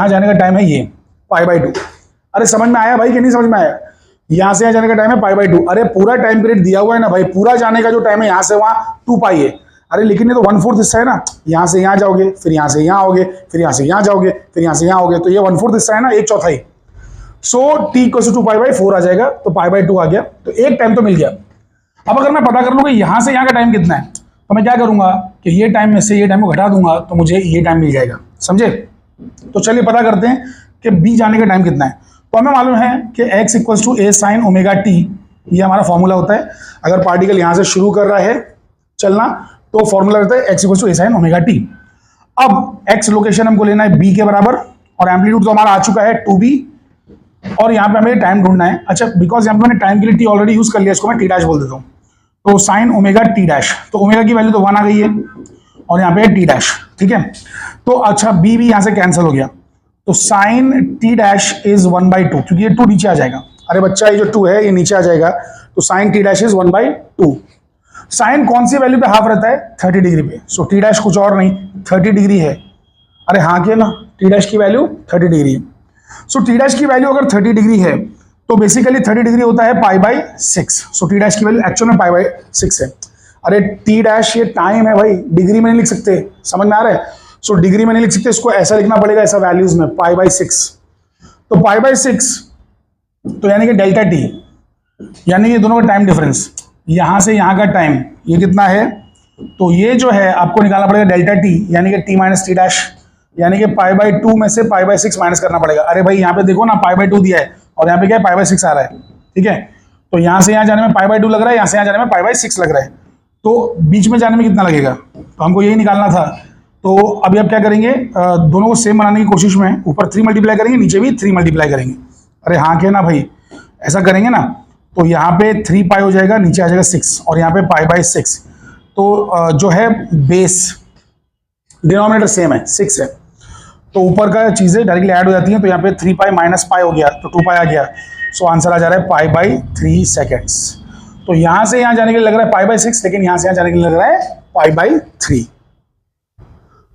A: जाने का टाइम है ये π/2। अरे समझ में आया भाई कि नहीं समझ में आया? यहां से यहां जाने का टाइम है π/2। अरे पूरा टाइम पीरियड दिया हुआ है ना भाई, पूरा जाने का जो टाइम है यहां से वहां 2π है। अरे लेकिन ये तो 1/4 हिस्सा है ना, यहां से यहां जाओगे, फिर यहां से यहां आओगे, फिर यहां से यहां जाओगे, फिर यहां से यहां आओगे, तो ये 1/4 हिस्सा है ना, 1/4। सो t = 2π/4 आ जाएगा, तो π/2 आ गया, तो एक टाइम तो मिल गया। अब अगर मैं पता कर लूं कि यहां से यहां का टाइम कितना है, तो मैं क्या करूंगा कि ये टाइम में से ये टाइम को घटा दूंगा, तो मुझे ये टाइम मिल जाएगा। समझे? तो चलिए पता करते हैं कि b जाने का टाइम कितना है। तो हमें मालूम है कि x = a sin ωt, ये हमारा फॉर्मूला होता है। अगर पार्टिकल यहां से शुरू कर रहा है चलना, तो फॉर्मूला रहता है x = a sin ωt। अब x लोकेशन हमको लेना है b के बराबर, और एम्पलीट्यूड तो हमारा आ चुका है 2b, और यहाँ पे हमें टाइम ढूंढना है। अच्छा, बिकॉज यहाँ पे मैंने टाइम के लिए t ऑलरेडी यूज कर लिया, इसको मैं t' बोल देता हूँ। तो sin ωt', तो ओमेगा की वैल्यू तो 1 आ गई है, और यहाँ पे t', ठीक है। तो अच्छा b भी यहाँ से कैंसिल हो गया, तो sin t' is 1/2, क्योंकि ये 2 नीचे आ जाएगा। अरे बच्चा, ये जो 2 है ये नीचे आ जाएगा, तो sin t' is 1/2। साइन कौन सी वैल्यू पे हाफ रहता है? 30 डिग्री पे। सो t' कुछ और नहीं, 30 डिग्री है। अरे हाँ के ना, t' की वैल्यू 30 डिग्री है। सो t' की वैल्यू अगर 30 डिग्री है, तो बेसिकली 30 डिग्री होता है π/6। सो t' की वैल्यू एक्चुअल में π/6 है। अरे t' ये टाइम है भाई, डिग्री में नहीं लिख सकते, समझ में आ रहा है? सो डिग्री में नहीं लिख सकते, इसको ऐसा लिखना पड़ेगा, ऐसा वैल्यूज में, π/6। तो π/6, तो यानी कि डेल्टा t, यानी कि दोनों का टाइम डिफरेंस, यहां से यहां का टाइम ये कितना है, तो ये जो है आपको निकालना पड़ेगा डेल्टा t, यानी कि t - t', यानी कि π/2 में से π/6 माइनस करना पड़ेगा। अरे भाई यहाँ पे देखो ना, π/2 दिया है, और यहाँ पे क्या है, π/6 आ रहा है, ठीक है। तो यहां से यहां जाने में π/2 लग रहा है, यहां से यहां जाने में π/6 लग रहा है, तो बीच में जाने में कितना लगेगा, तो हमको यही निकालना था। तो अभी आप क्या करेंगे, दोनों को सेम बनाने की कोशिश में ऊपर 3 मल्टीप्लाई करेंगे, नीचे भी 3 मल्टीप्लाई करेंगे। अरे हाँ के ना भाई, ऐसा करेंगे ना, तो यहाँ पे 3π हो जाएगा, नीचे आ जाएगा 6, और यहाँ पे π/6। तो जो है बेस, डिनोमिनेटर सेम है, 6 है, तो ऊपर का चीजें डायरेक्टली ऐड हो जाती हैं। तो यहाँ पे 3π - π हो गया, तो 2π आ गया। सो आंसर आ जा रहा है π/3 सेकेंड्स। तो यहां से यहां जाने के लिए लग रहा है π/6, लेकिन यहां से यहां जाने के लिए लग रहा है π/3।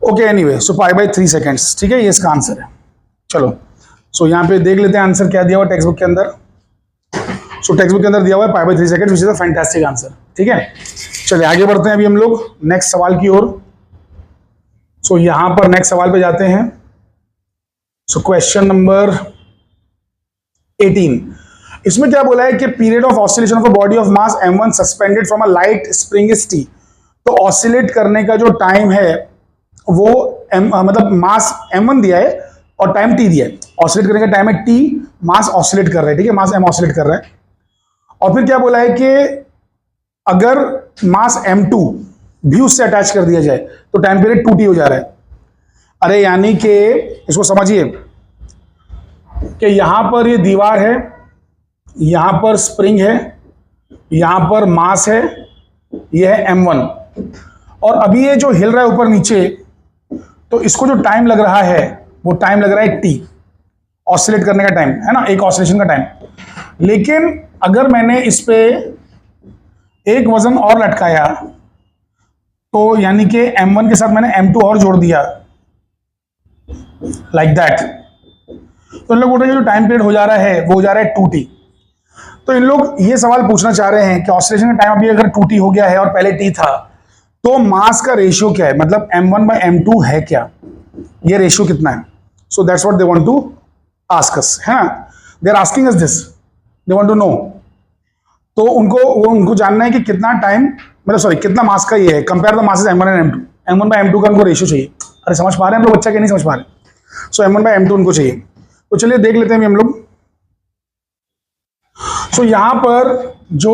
A: ओके, एनीवे, सो π/3 सेकेंड्स, ठीक है, ये इसका आंसर है। चलो, सो यहाँ पे देख लेते हैं आंसर क्या दिया हुआ टेक्स्ट बुक के अंदर। सो टेक्स्ट बुक के अंदर दिया हुआ है π/3 second, which is a fantastic answer, ठीक है। चलिए आगे बढ़ते हैं अभी हम लोग नेक्स्ट सवाल की ओर। सो यहां पर नेक्स्ट सवाल पे जाते हैं। सो क्वेश्चन नंबर 18, इसमें क्या बोला है कि period of oscillation of a body of mass m1 suspended from a light spring is t। तो ऑसिलेट करने का जो टाइम है वो मतलब मास m1 दिया है और टाइम t दिया है। ऑसिलेट करने का टाइम है t, मास ऑसिलेट कर रहा है, ठीक है, मास m ऑसिलेट कर रहा है। और फिर क्या बोला है कि अगर मास m2 भी उससे अटैच कर दिया जाए तो टाइम पीरियड 2t हो जा रहा है। अरे यानी कि इसको समझिए कि यहां पर ये दीवार है, यहां पर स्प्रिंग है, यहां पर मास है, ये है m1, और अभी ये जो हिल रहा है ऊपर नीचे, तो इसको जो टाइम लग रहा है वो टाइम लग रहा है t, ऑसिलेट करने का टाइम है ना, एक ऑसिलेशन का टाइम। लेकिन अगर मैंने इस पे एक वजन और लटकाया, तो यानी कि m1 के साथ मैंने m2 और जोड़ दिया, लाइक दैट, तो इन लोग बोल रहे हैं जो टाइम पीरियड हो जा रहा है वो हो जा रहा है 2t। तो इन लोग ये सवाल पूछना चाह रहे हैं कि ऑसिलेशन का टाइम अभी अगर 2t हो गया है और पहले t था, तो मास का रेशियो क्या है, मतलब m1/m2 है क्या, ये रेशियो कितना है। So that's what they want to ask us, है ना, they are asking us this, they want to know. तो उनको जानना है कि कितना टाइम, मतलब सॉरी कितना मास का ये है, compare the masses m1 and m2, m1/m2 का उनको रेशियो चाहिए। अरे समझ पा रहे हैं हम लोग, बच्चा क्या नहीं समझ पा रहे। सो m1/m2 उनको चाहिए। तो चलिए देख लेते हैं हम लोग। सो यहां पर जो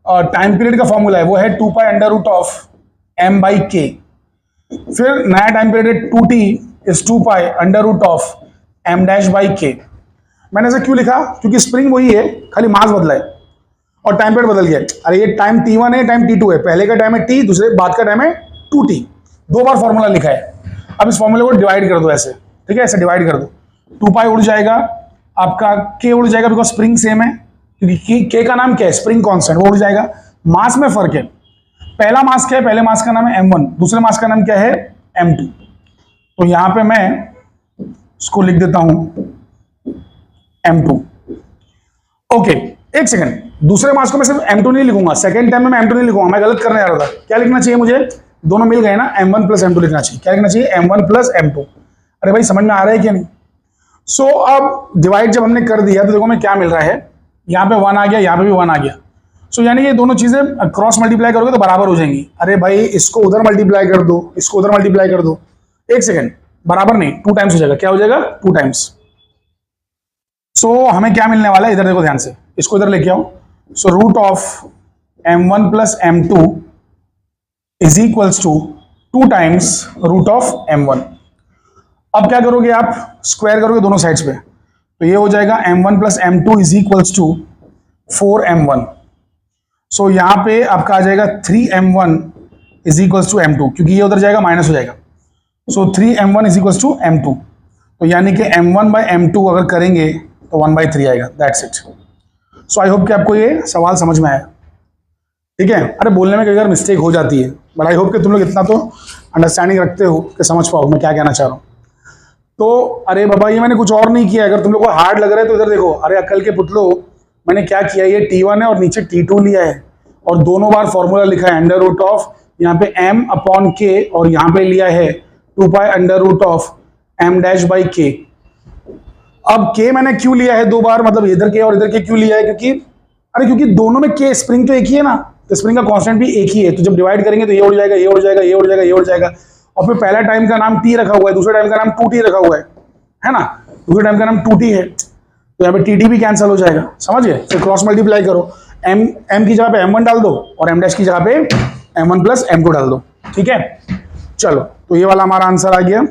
A: टाइम पीरियड का फॉर्मूला है वो है 2π√m/k। फिर नया टाइम पीरियड है 2t इज 2π√m'/k। मैंने ऐसा क्यों लिखा, क्योंकि स्प्रिंग वही है, खाली मास बदला है और टाइम पीरियड बदल गया है। अरे ये टाइम t1 है, टाइम t2 है, पहले का टाइम है t, दूसरे बाद का टाइम है 2t, 2 बार फॉर्मूला लिखा है। अब इस फॉर्मूले को डिवाइड कर दो ऐसे, ठीक है, ऐसे डिवाइड कर दो। 2π उड़ जाएगा, आपका k उड़ जाएगा, बिकॉज स्प्रिंग सेम है, क्योंकि k का नाम क्या है, स्प्रिंग कांस्टेंट, वो उड़ जाएगा। मास में फर्क है, पहला मास क्या है, पहले मास का नाम है m1, दूसरे मास का नाम क्या है m2। तो यहां पे मैं इसको लिख देता हूं m2, ओके, एक सेकंड, दूसरे मास को मैं सिर्फ M2 नहीं लिखूंगा, सेकंड टाइम में मैं M2 नहीं लिखूंगा, मैं गलत करने जा रहा था। क्या लिखना चाहिए मुझे? दोनों मिल गए ना, M1 प्लस M2 लिखना चाहिए। क्या लिखना चाहिए? M1 plus M2। अरे भाई समझ में आ रहा है क्या नहीं? सो अब डिवाइड जब हमने कर दिया तो देखो मैं क्या मिल रहा है, यहाँ पे 1 आ गया, यहाँ पे भी 1 आ गया। सो यानी ये दोनों चीजें क्रॉस मल्टीप्लाई करोगे तो बराबर हो जाएंगी। अरे भाई इसको उधर मल्टीप्लाई कर दो, इसको उधर मल्टीप्लाई कर दो। एक सेकंड, बराबर नहीं, 2 टाइम्स हो जाएगा। क्या हो जाएगा? 2 टाइम्स। सो हमें क्या मिलने वाला है, इधर देखो ध्यान से, इसको इधर लेके आओ। So root of M1 plus M2 is equals to 2 times root of M1। अब क्या करोगे आप? स्क्वायर करोगे दोनों साइड्स पे, तो ये हो जाएगा M1 plus M2 is equals to 4M1। So यहां पे आपका आ जाएगा 3M1 is equals to M2, क्योंकि ये उधर जाएगा माइनस हो जाएगा। सो 3M1 is equals to M2, तो यानी कि M1 बाई M2 अगर करेंगे तो 1/3 आएगा। That's it. So I hope कि आपको ये सवाल समझ में आया। ठीक है, अरे बोलने में कई बार मिस्टेक हो जाती है, बट आई होप कि तुम लोग इतना तो अंडरस्टैंडिंग रखते हो कि समझ पाओ मैं क्या कहना चाह रहा हूँ। तो अरे बाबा ये मैंने कुछ और नहीं किया, अगर तुम लोग को हार्ड लग रहा है तो इधर देखो। अरे अकल के पुतलो, मैंने क्या किया, ये T1 है और नीचे T2 लिया है और दोनों बार फॉर्मूला लिखा है अंडर रूट ऑफ यहाँ पे M अपॉन K और यहाँ पे लिया है 2 pi under root of M dash by K। अब K मैंने क्यों लिया है 2 बार, मतलब इधर K और इधर K क्यों लिया है? क्योंकि दोनों में K स्प्रिंग तो एक ही है ना, तो स्प्रिंग का कांस्टेंट भी एक ही है, तो जब डिवाइड करेंगे तो ये उड़ जाएगा, ये उड़ जाएगा, ये उड़ जाएगा, ये उड़ जाएगा। और फिर पहला टाइम का नाम T रखा हुआ है, दूसरे टाइम का नाम 2T रखा हुआ है ना, दूसरे टाइम का नाम 2T है, तो यहाँ पे TT भी कैंसिल हो जाएगा। समझ गए? फिर क्रॉस मल्टीप्लाई करो, M की जगह पे M1 डाल दो और M डैश की जगह पे M1 प्लस M2 डाल दो। ठीक है, चलो तो ये वाला हमारा आंसर आ गया।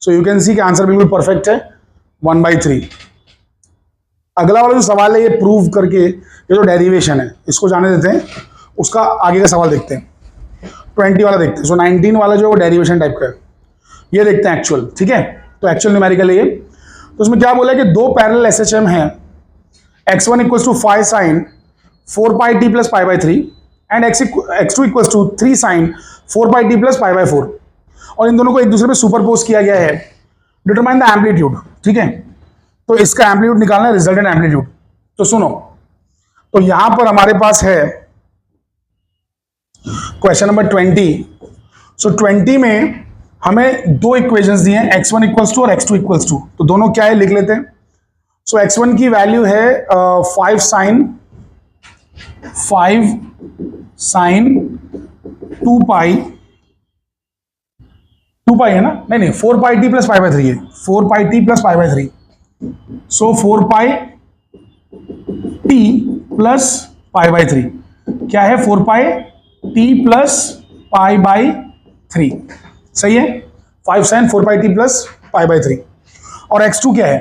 A: सो यू कैन सी कि आंसर बिल्कुल परफेक्ट है, 1/3। अगला वाला जो सवाल है ये प्रूव करके, ये जो डेरिवेशन है इसको जाने देते हैं, उसका आगे का सवाल देखते हैं। 20 वाला देखते हैं। सो 19 वाला जो डेरिवेशन टाइप का है ये देखते हैं एक्चुअल। ठीक है, तो एक्चुअल न्यूमेरिकल है ये। तो उसमें क्या बोला है कि 2 पैरेलल एसएचएम हैं, x1 equals to 5 sine 4 pi T plus pi by 3 and x2 equals to 3 sine 4 pi T plus pi by 4, और इन दोनों को एक दूसरे पे सुपरपोज किया गया है। Determine the amplitude. ठीक है, तो इसका एम्पलीट्यूड निकालना है, रिजल्टेंट एम्पलीट्यूड। तो सुनो, तो यहां पर हमारे पास है क्वेश्चन नंबर 20। सो 20 में हमें 2 इक्वेशंस दिए हैं, x1 इक्वल्स टू और x2 इक्वल्स टू। तो दोनों क्या है लिख लेते हैं। सो x1 की वैल्यू है 5 साइन 2 पाई है ना, नहीं 4 pi T plus pi by 3 है, 4 pi T plus pi by 3। So 4 pi T plus pi by 3 क्या है? 4 pi T plus pi by 3। सही है, 5 sine 4 pi T plus pi by 3। और x2 क्या है?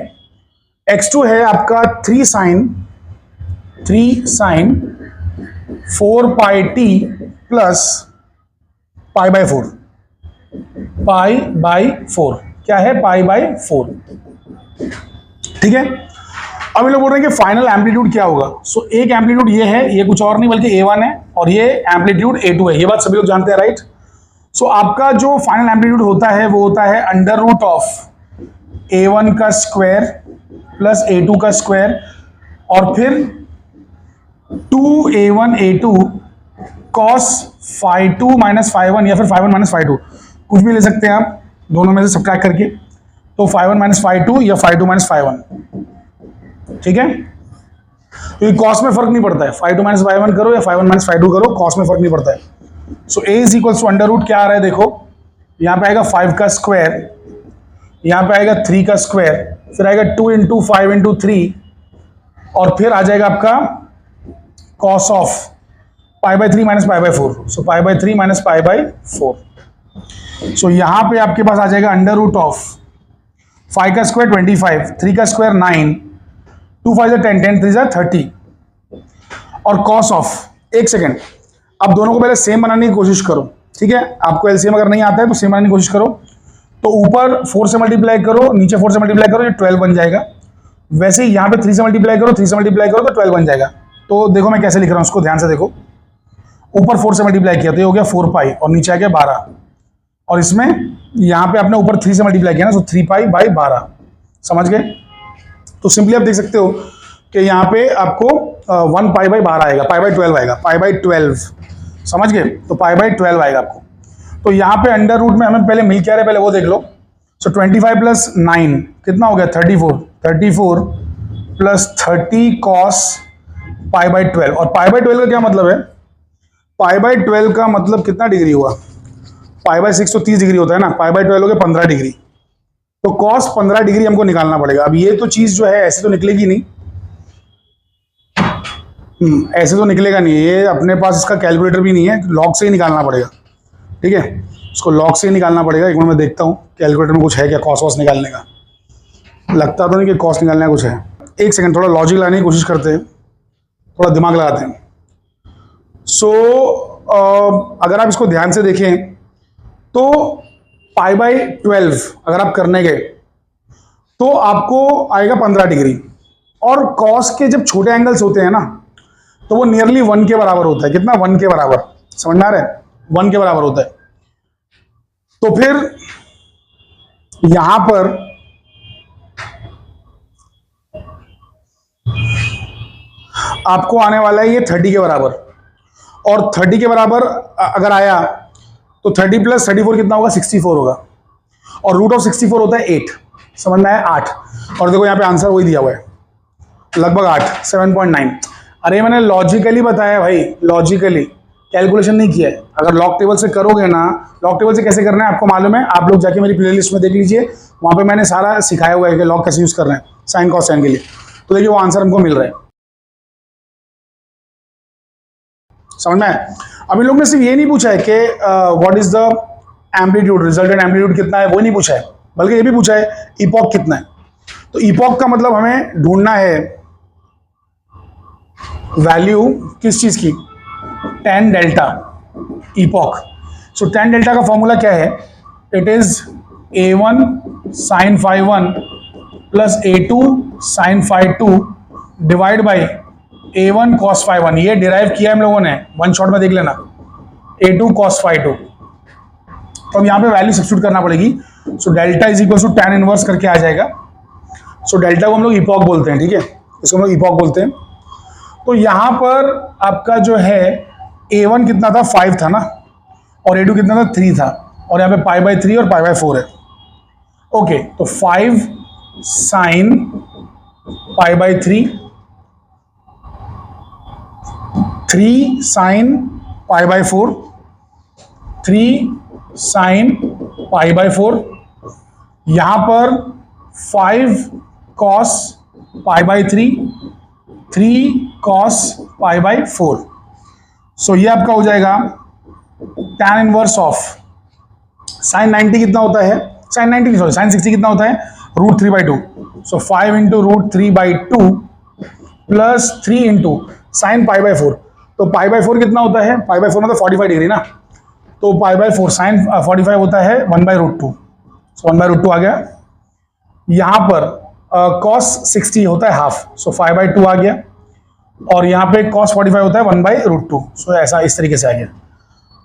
A: x2 है आपका 3 sine 4 pi T plus pi by 4। Pi by 4 क्या है? Pi by 4। ठीक है, अब ये लोग बोल रहे हैं कि फाइनल एम्पलीट्यूड क्या होगा। सो एक एम्पलीट्यूड ये है, ये कुछ और नहीं बल्कि A1 है, और ये एम्पलीट्यूड A2 है। ये बात सभी लोग जानते हैं, राइट? सो आपका जो फाइनल एम्पलीट्यूड होता है वो होता है अंडर रूट ऑफ A1 का स्क्वायर प्लस A2 का स्क्वायर और फिर 2A1 A2 cos phi 2 minus phi 1 या फिर phi 1 माइनस phi 2, कुछ भी ले सकते हैं आप दोनों में से सब्ट्रैक्ट करके। तो phi 1 माइनस phi 2 या phi 2 माइनस phi 1। ठीक है, क्योंकि कॉस में फर्क नहीं पड़ता है, phi 2 माइनस phi 1 करो या phi 1 माइनस phi 2 करो, कॉस में फर्क नहीं पड़ता है। So a is equals to under root क्या आ रहा है देखो, यहाँ पे आएगा 5 का स्क्वायर, यहाँ पे आएगा 3 का स्क्वायर, फिर आएगा 2 इंटू 5 इंटू 3 और फिर आ जाएगा आपका cos of pi by 3 minus pi by 4। So pi by 3 minus pi by 4। सो यहाँ पे आपके पास आ जाएगा अंडर रूट ऑफ 5 का स्क्वायर 25, 3 का स्क्वायर 9, 2 5 10, 10 3 30 और cos ऑफ, एक सेकेंड, अब दोनों को पहले सेम बनाने की कोशिश करो। ठीक है, आपको एलसीएम अगर नहीं आता है तो सेम बनाने की कोशिश करो। तो ऊपर 4 से मल्टीप्लाई करो, नीचे 4 से मल्टीप्लाई करो, ये 12 बन जाएगा। वैसे ही यहाँ पे 3 से मल्टीप्लाई करो, 3 से मल्टीप्लाई करो तो 12 बन जाएगा। तो देखो मैं कैसे लिख रहा हूँ, उसको ध्यान से देखो। ऊपर 4 से मल्टीप्लाई किया तो ये हो गया 4 पाई और नीचे आ गया 12, और इसमें यहाँ पे आपने ऊपर 3 से मल्टीप्लाई किया ना, तो 3 पाई बाई 12। समझ गए? तो सिंपली आप देख सकते हो कि यहाँ पे आपको 1 पाई बाई 12 आएगा, पाई बाई 12 आएगा, पाई बाई 12, समझ गए? तो पाई बाई 12 आएगा आपको। तो यहाँ पे अंडर रूट में हमें पहले मिल क्या रहा है, पहले वो देख लो। सो 25 प्लस 9 कितना हो गया? 34 प्लस 30 कॉस पाई बाई 12। और पाई बाई 12 का क्या मतलब है? पाई बाई 12 का मतलब कितना डिग्री हुआ? पाई बाई 6 तो 30 डिग्री होता है ना, पाई बाई 12 हो गया 15 डिग्री। तो कॉस 15 डिग्री हमको निकालना पड़ेगा। अब ये तो चीज जो है ऐसे तो निकलेगी नहीं, ऐसे तो निकलेगा नहीं, ये अपने पास इसका कैलकुलेटर भी नहीं है, लॉग से ही निकालना पड़ेगा। ठीक है, इसको लॉग से ही निकालना पड़ेगा। एक मिनट मैं देखता हूँ कैलकुलेटर में कुछ है क्या कॉस वॉस निकालने का। लगता तो नहीं कि कॉस निकालने का कुछ है। एक सेकंड, थोड़ा लॉजिक लाने की कोशिश करते हैं, थोड़ा दिमाग लगाते हैं। सो अगर आप इसको ध्यान से देखें तो पाई बाई 12 अगर आप करने गए तो आपको आएगा 15 डिग्री। और कॉस के जब छोटे एंगल्स होते हैं ना तो वो नियरली 1 के बराबर होता है। कितना? 1 के बराबर। समझ में आ रहा है? 1 के बराबर होता है। तो फिर यहां पर आपको आने वाला है ये 30 के बराबर। और 30 के बराबर अगर आया तो 30 प्लस 34 कितना होगा? 64 होगा। और रूट ऑफ 64 होता है 8। समझ में आया? 8। और देखो यहाँ पे आंसर वही दिया हुआ है, लगभग 8, 7.9। अरे मैंने लॉजिकली बताया भाई, लॉजिकली, कैलकुलेशन नहीं किया है। अगर लॉग टेबल से करोगे ना, लॉग टेबल से कैसे करना है आपको मालूम है, आप लोग जाके मेरी प्लेलिस्ट में देख लीजिए, वहां पे मैंने सारा सिखाया हुआ है कि लॉग कैसे यूज करना है साइन कॉस साइन के लिए। तो देखिए वो आंसर हमको मिल रहा है। समझ में आया? अभी लोग ने सिर्फ ये नहीं पूछा है कि what is the amplitude, resultant amplitude कितना है, वो नहीं पूछा है, बल्कि ये भी पूछा है इपॉक कितना है। तो इपॉक का मतलब हमें ढूंढना है वैल्यू किस चीज की? tan delta epoch. So tan delta का फॉर्मूला क्या है? It is a1 sin phi 1 plus a2 sin phi 2 divide by a1 cos phi 1। ये डिराइव किया हम लोगों ने, वन शॉट में देख लेना, a2 cos phi 2। तो अब यहाँ पे वैल्यू सब्स्टिट्यूट करना पड़ेगी। So delta is equal to tan inverse करके आ जाएगा। सो डेल्टा को हम लोग इपॉक बोलते हैं। ठीक है, इसको हम लोग इपॉक बोलते हैं। तो यहां पर आपका जो है a1 कितना था? 5 था ना, और a2 कितना था? 3 था, और यहाँ पे पाई बाई 3 और पाई बाई 4 है। ओके, तो 5 sign pi by 3, 3 sign pi by 4, 3 sign pi by 4, यहां पर 5 cos pi by 3, 3 cos pi by 4। सो ये आपका हो जाएगा tan इनवर्स ऑफ साइन 90 कितना होता है? साइन 90 सॉरी साइन 60 कितना होता है? Root 3 by 2। So 5 into root 3 by 2 plus 3 into sine pi by 4। तो पाई बाई 4 कितना होता है? पाई बाई 4 मतलब 45 डिग्री ना, तो पाई बाई 4 साइन 45 होता है 1 by root 2। So 1 by root 2 आ गया। यहां पर कॉस 60 होता है हाफ, सो 5 बाई 2 आ गया। और यहाँ पे cos 45 होता है 1 बाई रूट 2। सो ऐसा इस तरीके से आ गया।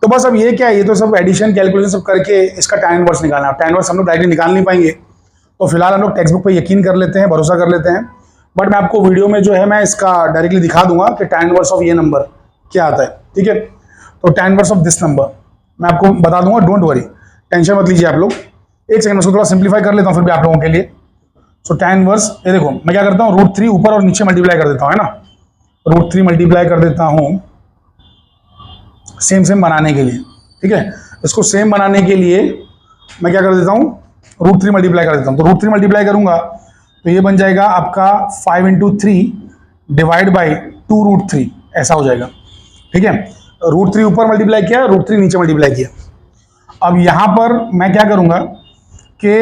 A: तो बस अब ये क्या है, ये तो सब एडिशन कैलकुलेशन सब करके इसका tan इनवर्स निकालना है। tan इनवर्स हम लोग डायरेक्टली निकाल नहीं पाएंगे, तो फिलहाल हम लोग टेक्स्ट बुक पे यकीन कर लेते हैं, भरोसा कर लेते हैं। बट मैं आपको वीडियो में जो है मैं इसका डायरेक्टली दिखा दूंगा कि tan इनवर्स ऑफ ये नंबर क्या आता है। ठीक है, तो tan inverse of this number मैं आपको बता दूंगा, डोंट वरी, टेंशन मत लीजिए आप लोग। एक सेकंड, उसको थोड़ा सिंप्लीफाई कर लेता हूँ फिर भी आप लोगों के लिए। सो tan इनवर्स, ये देखो मैं क्या करता हूँ, रूट 3 ऊपर और नीचे मल्टीप्लाई कर देता हूँ, है ना, रूट 3 मल्टीप्लाई कर देता हूं सेम सेम बनाने के लिए। ठीक है, इसको सेम बनाने के लिए मैं क्या कर देता हूं, रूट 3 मल्टीप्लाई कर देता हूं। तो रूट 3 मल्टीप्लाई करूंगा तो ये बन जाएगा आपका 5 इंटू 3 डिवाइड बाई 2 रूट 3, ऐसा हो जाएगा। ठीक है, रूट 3 ऊपर मल्टीप्लाई किया, रूट 3 नीचे मल्टीप्लाई किया। अब यहां पर मैं क्या करूंगा कि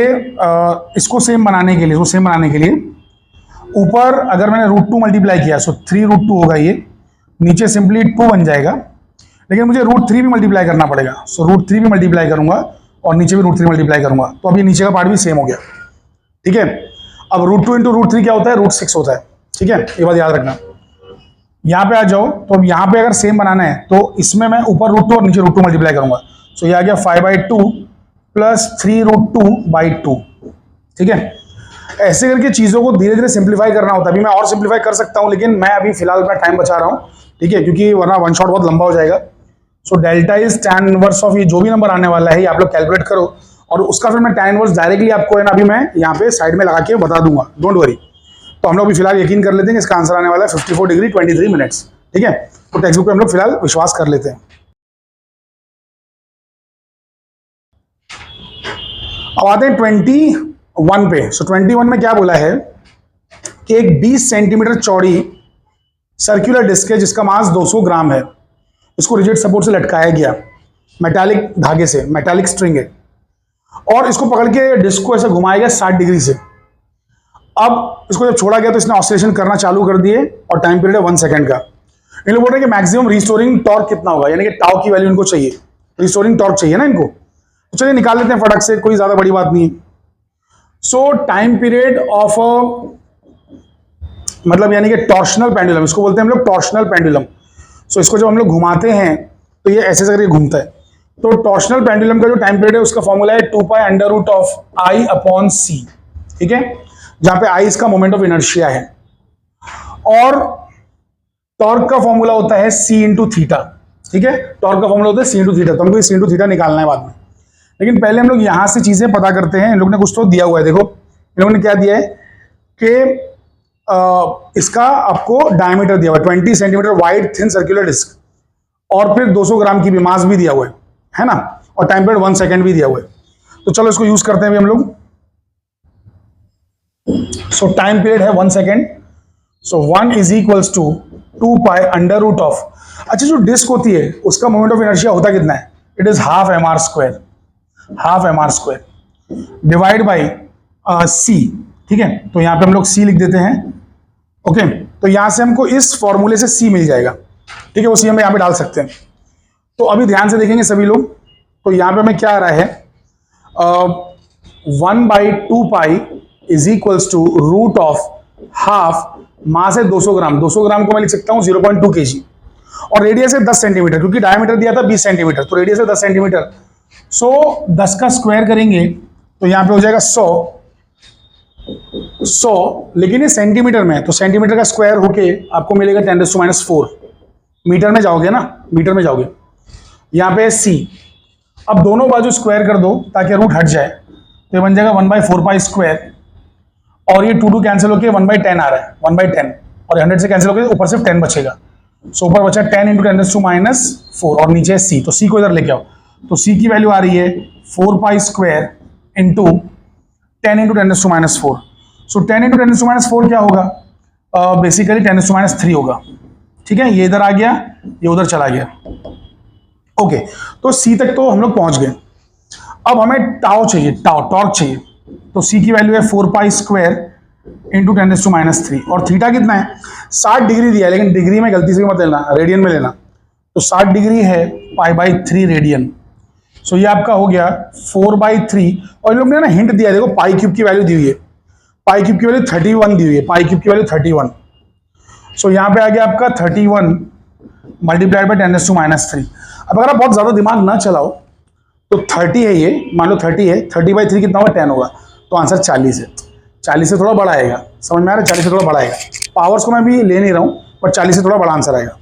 A: इसको सेम बनाने के लिए, ऊपर अगर मैंने रूट 2 मल्टीप्लाई किया सो 3 रूट 2 होगा, ये नीचे सिंपली 2 बन जाएगा, लेकिन मुझे रूट 3 भी मल्टीप्लाई करना पड़ेगा। सो रूट 3 भी मल्टीप्लाई करूंगा और नीचे भी रूट 3 मल्टीप्लाई करूंगा, तो अब ये नीचे का पार्ट भी सेम हो गया। ठीक है, अब रूट 2 इंटू रूट 3 क्या होता है? रूट 6 होता है। ठीक है, ये बात याद रखना। यहाँ पे आ जाओ, तो अब यहाँ पे अगर सेम बनाना है तो इसमें मैं ऊपर रूट 2 और नीचे रूट 2 मल्टीप्लाई करूंगा। सो ये आ गया 5 बाई 2 प्लस 3 रूट 2 बाई 2। ठीक है, ऐसे करके चीज़ों को धीरे धीरे सिंप्लीफाई करना होता है। अभी मैं और सिंप्लीफाई कर सकता हूँ, लेकिन मैं अभी फिलहाल अपना टाइम बचा रहा हूँ, ठीक है, क्योंकि वरना वन शॉट बहुत लंबा हो जाएगा। सो delta is tan inverse of, ये जो भी नंबर आने वाला है ये आप लोग कैलकुलेट करो, और उसका फिर मैं tan इनवर्स डायरेक्टली आपको है ना अभी मैं यहाँ पे साइड में लगा के बता दूंगा, डोंट वरी। तो हम लोग अभी फिलहाल यकीन कर लेते हैं इसका आंसर आने वाला है 54 डिग्री 23 मिनट्स, ठीक है। तो टेक्स्ट बुक पे हम लोग फिलहाल विश्वास कर लेते हैं। अब आते हैं 21 पे। सो 21 में क्या बोला है कि एक 20 सेंटीमीटर चौड़ी सर्कुलर डिस्क है जिसका मास 200 ग्राम है। इसको रिजिड सपोर्ट से लटकाया गया मेटालिक धागे से, मेटालिक स्ट्रिंग है, और इसको पकड़ के डिस्क को ऐसे घुमाया गया 60 डिग्री से। अब इसको जब छोड़ा गया तो इसने ऑसिलेशन करना चालू कर दिए, और टाइम पीरियड है 1 सेकंड का। इन लोग बोल रहे हैं कि मैक्सिमम रिस्टोरिंग टॉर्क कितना होगा, यानी कि टाउ की वैल्यू इनको चाहिए, रिस्टोरिंग टॉर्क चाहिए ना इनको। तो चलिए निकाल लेते हैं फटक से, कोई ज्यादा बड़ी बात नहीं है। सो टाइम पीरियड ऑफ मतलब यानी कि टॉर्शनल पेंडुलम, इसको बोलते हैं हम लोग टॉर्शनल पेंडुलम। सो इसको जब हम लोग घुमाते हैं तो ये ऐसे करके घूमता है। तो टॉर्शनल पेंडुलम का जो टाइम पीरियड है उसका फॉर्मूला है 2 pi under root of I upon C, ठीक है, जहां पे आई इसका मोमेंट ऑफ इनर्शिया है, और टॉर्क का फॉर्मूला होता है सी इंटू थीटा, ठीक है। टॉर्क का फॉर्मूला होता है सी इंटू थीटा, तो हमको सी इंटू थीटा निकालना है बाद में। लेकिन पहले हम लोग यहां से चीजें पता करते हैं। इन लोग ने कुछ तो दिया हुआ है, देखो इन लोगों ने क्या दिया है कि इसका आपको डायमीटर दिया हुआ है 20 centimetre wide thin circular disc, और फिर 200 ग्राम की भी मास भी दिया हुआ है ना, और टाइम पीरियड 1 सेकंड भी दिया हुआ है। तो चलो इसको यूज करते हैं हम लोग। सो टाइम पीरियड है 1 second, so 1 is equals to 2 pi under root of, अच्छा जो डिस्क होती है उसका मोमेंट ऑफ इनर्शिया होता कितना है, it is half mr square, half mr square divide by C, ठीक है। तो यहां पे हम लोग सी लिख देते हैं, ओके। तो यहां से हमको इस फॉर्मूले से सी मिल जाएगा, ठीक है, वो सी हम यहां पे डाल सकते हैं। तो अभी ध्यान से देखेंगे सभी लोग, तो यहां पे हमें क्या आ रहा है 1/2 pi is equals to root of half, mass है 200 ग्राम, 200 ग्राम को मैं लिख सकता हूं 0.2 kg, और रेडियस है 10 सेंटीमीटर, क्योंकि डायमीटर दिया था 20 सेंटीमीटर, तो रेडियस है 10 सेंटीमीटर। सो 10 का स्क्वायर करेंगे तो यहां पे हो जाएगा 100, लेकिन ये सेंटीमीटर में है, तो सेंटीमीटर का स्क्वायर होके आपको मिलेगा 10⁻⁴। मीटर में जाओगे ना, मीटर में जाओगे, यहां पे सी। अब दोनों बाजू स्क्वायर कर दो ताकि रूट हट जाए, तो ये बन जाएगा 1/4 पाई स्क्वायर, और ये 2 कैंसिल होकर 1/10 आ रहा है, 1/10, और 100 से कैंसिल होकर ऊपर सिर्फ 10 बचेगा। सो ऊपर बचा 10 × 10⁻⁴, और नीचे सी, तो सी को इधर लेके आओ, तो सी की वैल्यू आ रही है 4 पाई स्क्वायर इंटू 10 × 10⁻⁴। सो 10 × 10⁻⁴ क्या होगा, बेसिकली 10⁻³ होगा, ठीक है। ये इधर आ गया, ये उधर चला गया, ओके। तो सी तक तो हम लोग पहुंच गए। अब हमें टाउ चाहिए, टाउ टॉर्क चाहिए, तो सी की वैल्यू है 4 पाई स्क्वायर इंटू 10⁻³ और थीटा कितना है 60 डिग्री दिया है, लेकिन डिग्री में गलती से मत लेना, रेडियन में लेना। तो 60 डिग्री है π/3 रेडियन। सो ये आपका हो गया 4/3, और इन लोग ने ना हिंट दिया है, देखो पाई क्यूब की वैल्यू दी हुई है, पाई क्यूब की वैल्यू 31 दी हुई है, पाई क्यूब की वैल्यू 31। सो यहाँ पे आ गया आपका 31 मल्टीप्लाइड बाई 10⁻⁻3। अब अगर आप बहुत ज्यादा दिमाग ना चलाओ तो 30 है, ये मान लो 30 है, 30/3 कितना होगा 10 होगा, तो आंसर 40 है। 40 से थोड़ा बड़ा आएगा, समझ में आ रहा है, 40 से थोड़ा बड़ा आएगा। पावर्स को मैं भी ले नहीं रहा हूँ, पर 40 से थोड़ा बड़ा आंसर आएगा।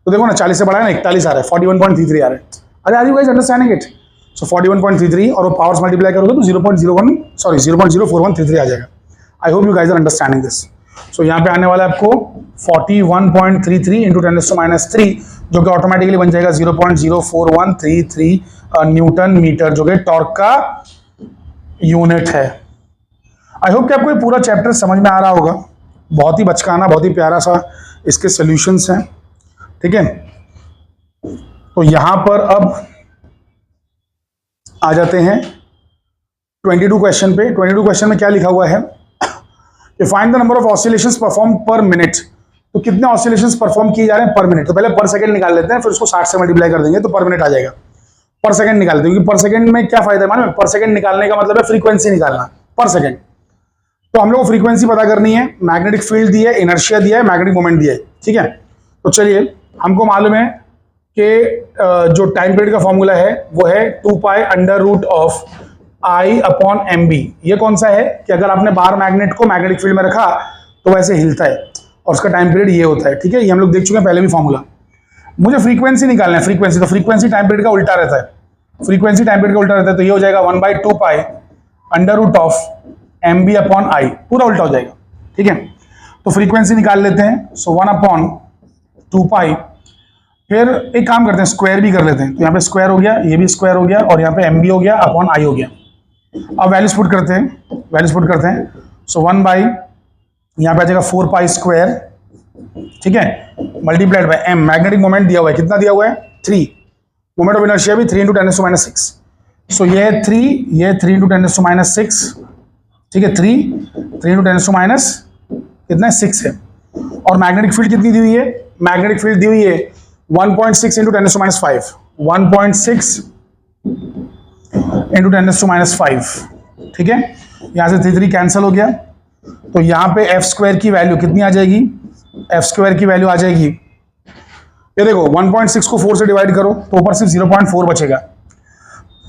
A: तो देखो ना 40 से बड़ा है ना, 41 आ रहा है, 41.33 आ रहा है। अरे are you guys understanding it? So 41.33 और वो पावर्स मल्टीप्लाई करोगे तो 0.4133 आ जाएगा। I hope you guys are understanding this. So यहाँ पे आने वाला है आपको 41.33 इंटू 10⁻⁻3, जो कि ऑटोमेटिकली बन जाएगा 0.04133 न्यूटन मीटर, जो कि टॉर्क का यूनिट है। आई होप कि आपको ये पूरा चैप्टर समझ में आ रहा होगा। बहुत ही बचकाना, बहुत ही प्यारा सा इसके सॉल्यूशंस हैं, ठीक है। तो यहां पर अब आ जाते हैं 22 क्वेश्चन पे। 22 क्वेश्चन में क्या लिखा हुआ है कि find the number of oscillations perform पर मिनट। तो कितने ऑसिलेशंस परफॉर्म किए जा रहे हैं पर मिनट। तो पहले पर सेकंड निकाल लेते हैं, फिर उसको 60 से मल्टीप्लाई कर देंगे तो पर मिनट आ जाएगा। पर सेकंड निकालते हैं, क्योंकि पर सेकंड में क्या फायदा है मालूम है, पर सेकंड निकालने का मतलब है फ्रीक्वेंसी निकालना पर सेकंड। तो हम लोग को फ्रीक्वेंसी पता करनी है, मैग्नेटिक फील्ड दिया है, इनर्शिया दिया है, मैग्नेटिक मोमेंट दिया है, ठीक है। तो चलिए हमको मालूम है कि जो टाइम पीरियड का फॉर्मूला है वो है 2 pi under root of I upon M B. ये कौन सा है कि अगर आपने बाहर मैग्नेट को मैग्नेटिक फील्ड में रखा तो वैसे हिलता है और उसका टाइम पीरियड ये होता है। ठीक है, ये हम लोग देख चुके हैं पहले भी फॉर्मूला। मुझे फ्रीक्वेंसी निकालना है, फ्रीक्वेंसी, तो फ्रीक्वेंसी टाइम पीरियड का उल्टा रहता है, फ्रीक्वेंसी टाइम पीरियड का उल्टा रहता है, तो ये हो जाएगा 1/2 pi under root of M B upon I, पूरा उल्टा हो जाएगा। ठीक है, तो फ्रीक्वेंसी निकाल लेते हैं। सो 1/2 पाई, फिर एक काम करते हैं स्क्वायर भी कर लेते हैं, तो यहाँ पे स्क्वायर हो गया, ये भी स्क्वायर हो गया और यहाँ पे एम बी हो गया अपॉन आई हो गया। अब वैल्यूज पुट करते हैं, वैल्यूज पुट करते हैं। सो 1 बाई यहाँ पे आ जाएगा 4 पाई स्क्वायर, ठीक है, multiplied by M, magnetic moment दिया हुआ है, कितना दिया हुआ है 3, मोमेंट ऑफ इनर्शिया भी 3 × 10⁻⁶। सो ये है 3, ये 3 × 10⁻⁶, ठीक है, 3 × 10⁻, कितना है 6 है। और मैग्नेटिक फील्ड कितनी दी हुई है, मैग्नेटिक फील्ड दी हुई है 1.6 × 10⁻⁵, 1.6 × 10⁻⁵, ठीक है। यहाँ से 3 कैंसिल हो गया, तो यहाँ पे एफ स्क्वायर की वैल्यू कितनी आ जाएगी, एफ स्क्वायर की वैल्यू आ जाएगी, ये देखो 1.6 को 4 से डिवाइड करो तो ऊपर सिर्फ 0.4 बचेगा।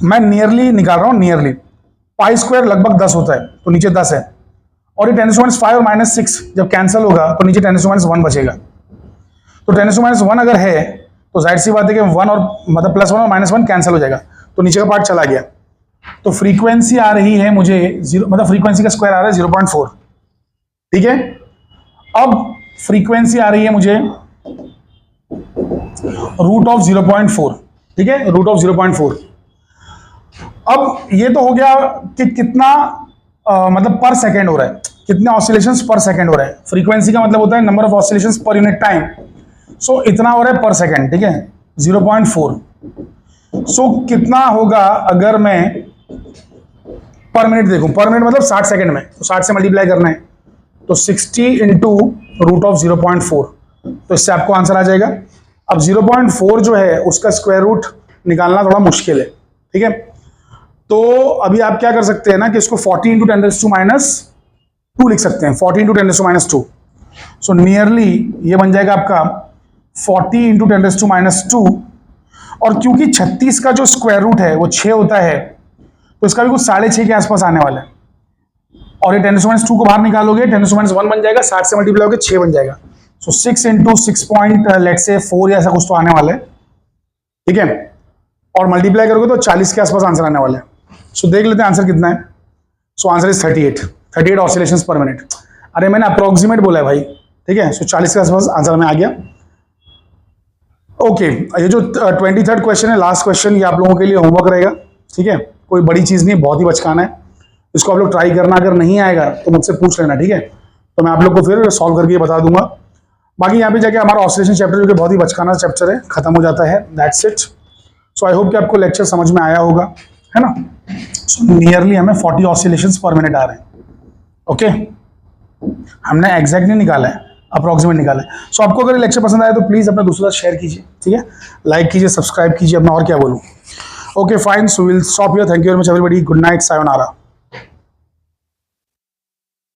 A: मैं नियरली निकाल रहा हूँ, नियरली पाई स्क्वायर लगभग 10 होता है, तो नीचे 10 है, और ये 10⁻⁵ और -6 जब कैंसिल होगा तो नीचे 10⁻1 बचेगा। तो 10⁻1 अगर है तो जाहिर सी बात है कि 1 और मतलब +1 और -1 कैंसिल हो जाएगा, तो नीचे का पार्ट चला गया। तो फ्रीक्वेंसी आ रही है मुझे 0, मतलब फ्रीक्वेंसी का स्क्वायर आ रहा है 0.4, ठीक है। अब फ्रीक्वेंसी आ रही है मुझे √0.4, ठीक है, √0.4। अब ये तो हो गया कि कितना मतलब पर सेकेंड हो रहा है, कितने ऑसिलेशंस पर सेकेंड हो रहा है। फ्रीक्वेंसी का मतलब होता है नंबर ऑफ ऑसिलेशंस पर यूनिट टाइम, सो इतना हो रहा है पर सेकेंड, ठीक है, 0.4। सो कितना होगा अगर मैं पर मिनट देखूं, पर मिनट मतलब 60 सेकंड में, तो 60 से मल्टीप्लाई करना है, तो 60 × √0.4, तो इससे आपको आंसर आ जाएगा। अब 0.4 जो है उसका स्क्वायर रूट निकालना थोड़ा मुश्किल है, ठीक है। तो अभी आप क्या कर सकते हैं ना कि इसको 40 × 10⁻² लिख सकते हैं, 40 × 10⁻²। सो नियरली ये बन जाएगा आपका 40 × 10⁻², और क्योंकि 36 का जो स्क्वायर रूट है वो 6 होता है, तो इसका भी कुछ 6.5 के आसपास आने वाला है। और ये 10⁻² को बाहर निकालोगे 10⁻1 बन जाएगा, 60 से मल्टीप्लाई होकर 6 बन जाएगा। सो 6 × 6.4 या ऐसा कुछ तो आने वाला है, ठीक है, और मल्टीप्लाई करोगे तो 40 के आसपास आंसर आने वाला है। सो देख लेते हैं आंसर कितना है। सो आंसर इज 38 ऑसिलेशंस पर मिनट। अरे मैंने अप्रोक्सीमेट बोला है भाई, ठीक है। सो 40 के आसपास आंसर में आ गया। ओके, ये जो 23rd क्वेश्चन है, लास्ट क्वेश्चन, ये आप लोगों के लिए होमवर्क रहेगा, ठीक है, कोई बड़ी चीज़ नहीं, बहुत ही बचकाना है, इसको आप लोग ट्राई करना, अगर नहीं आएगा तो मुझसे पूछ लेना, ठीक है, तो मैं आप लोग को फिर सॉल्व करके बता दूंगा। बाकी यहाँ पे जाके हमारा ऑसिलेशन चैप्टर जो कि बहुत ही बचकाना चैप्टर है, खत्म हो जाता है, that's it. So I hope कि आपको लेक्चर समझ में आया होगा, है ना। सो नियरली हमें 40 ऑसिलेशंस पर मिनट आ रहे हैं, ओके, हमने एग्जैक्ट नहीं निकाला है, अप्रॉक्सीमेट निकाला है। सो आपको अगर लेक्चर पसंद आया तो प्लीज़ अपना दूसरा शेयर कीजिए, ठीक है, लाइक कीजिए, सब्सक्राइब कीजिए, अपना और क्या बोलूँ। Okay fine, so will stop here, thank you very much everybody, good night, sayonara.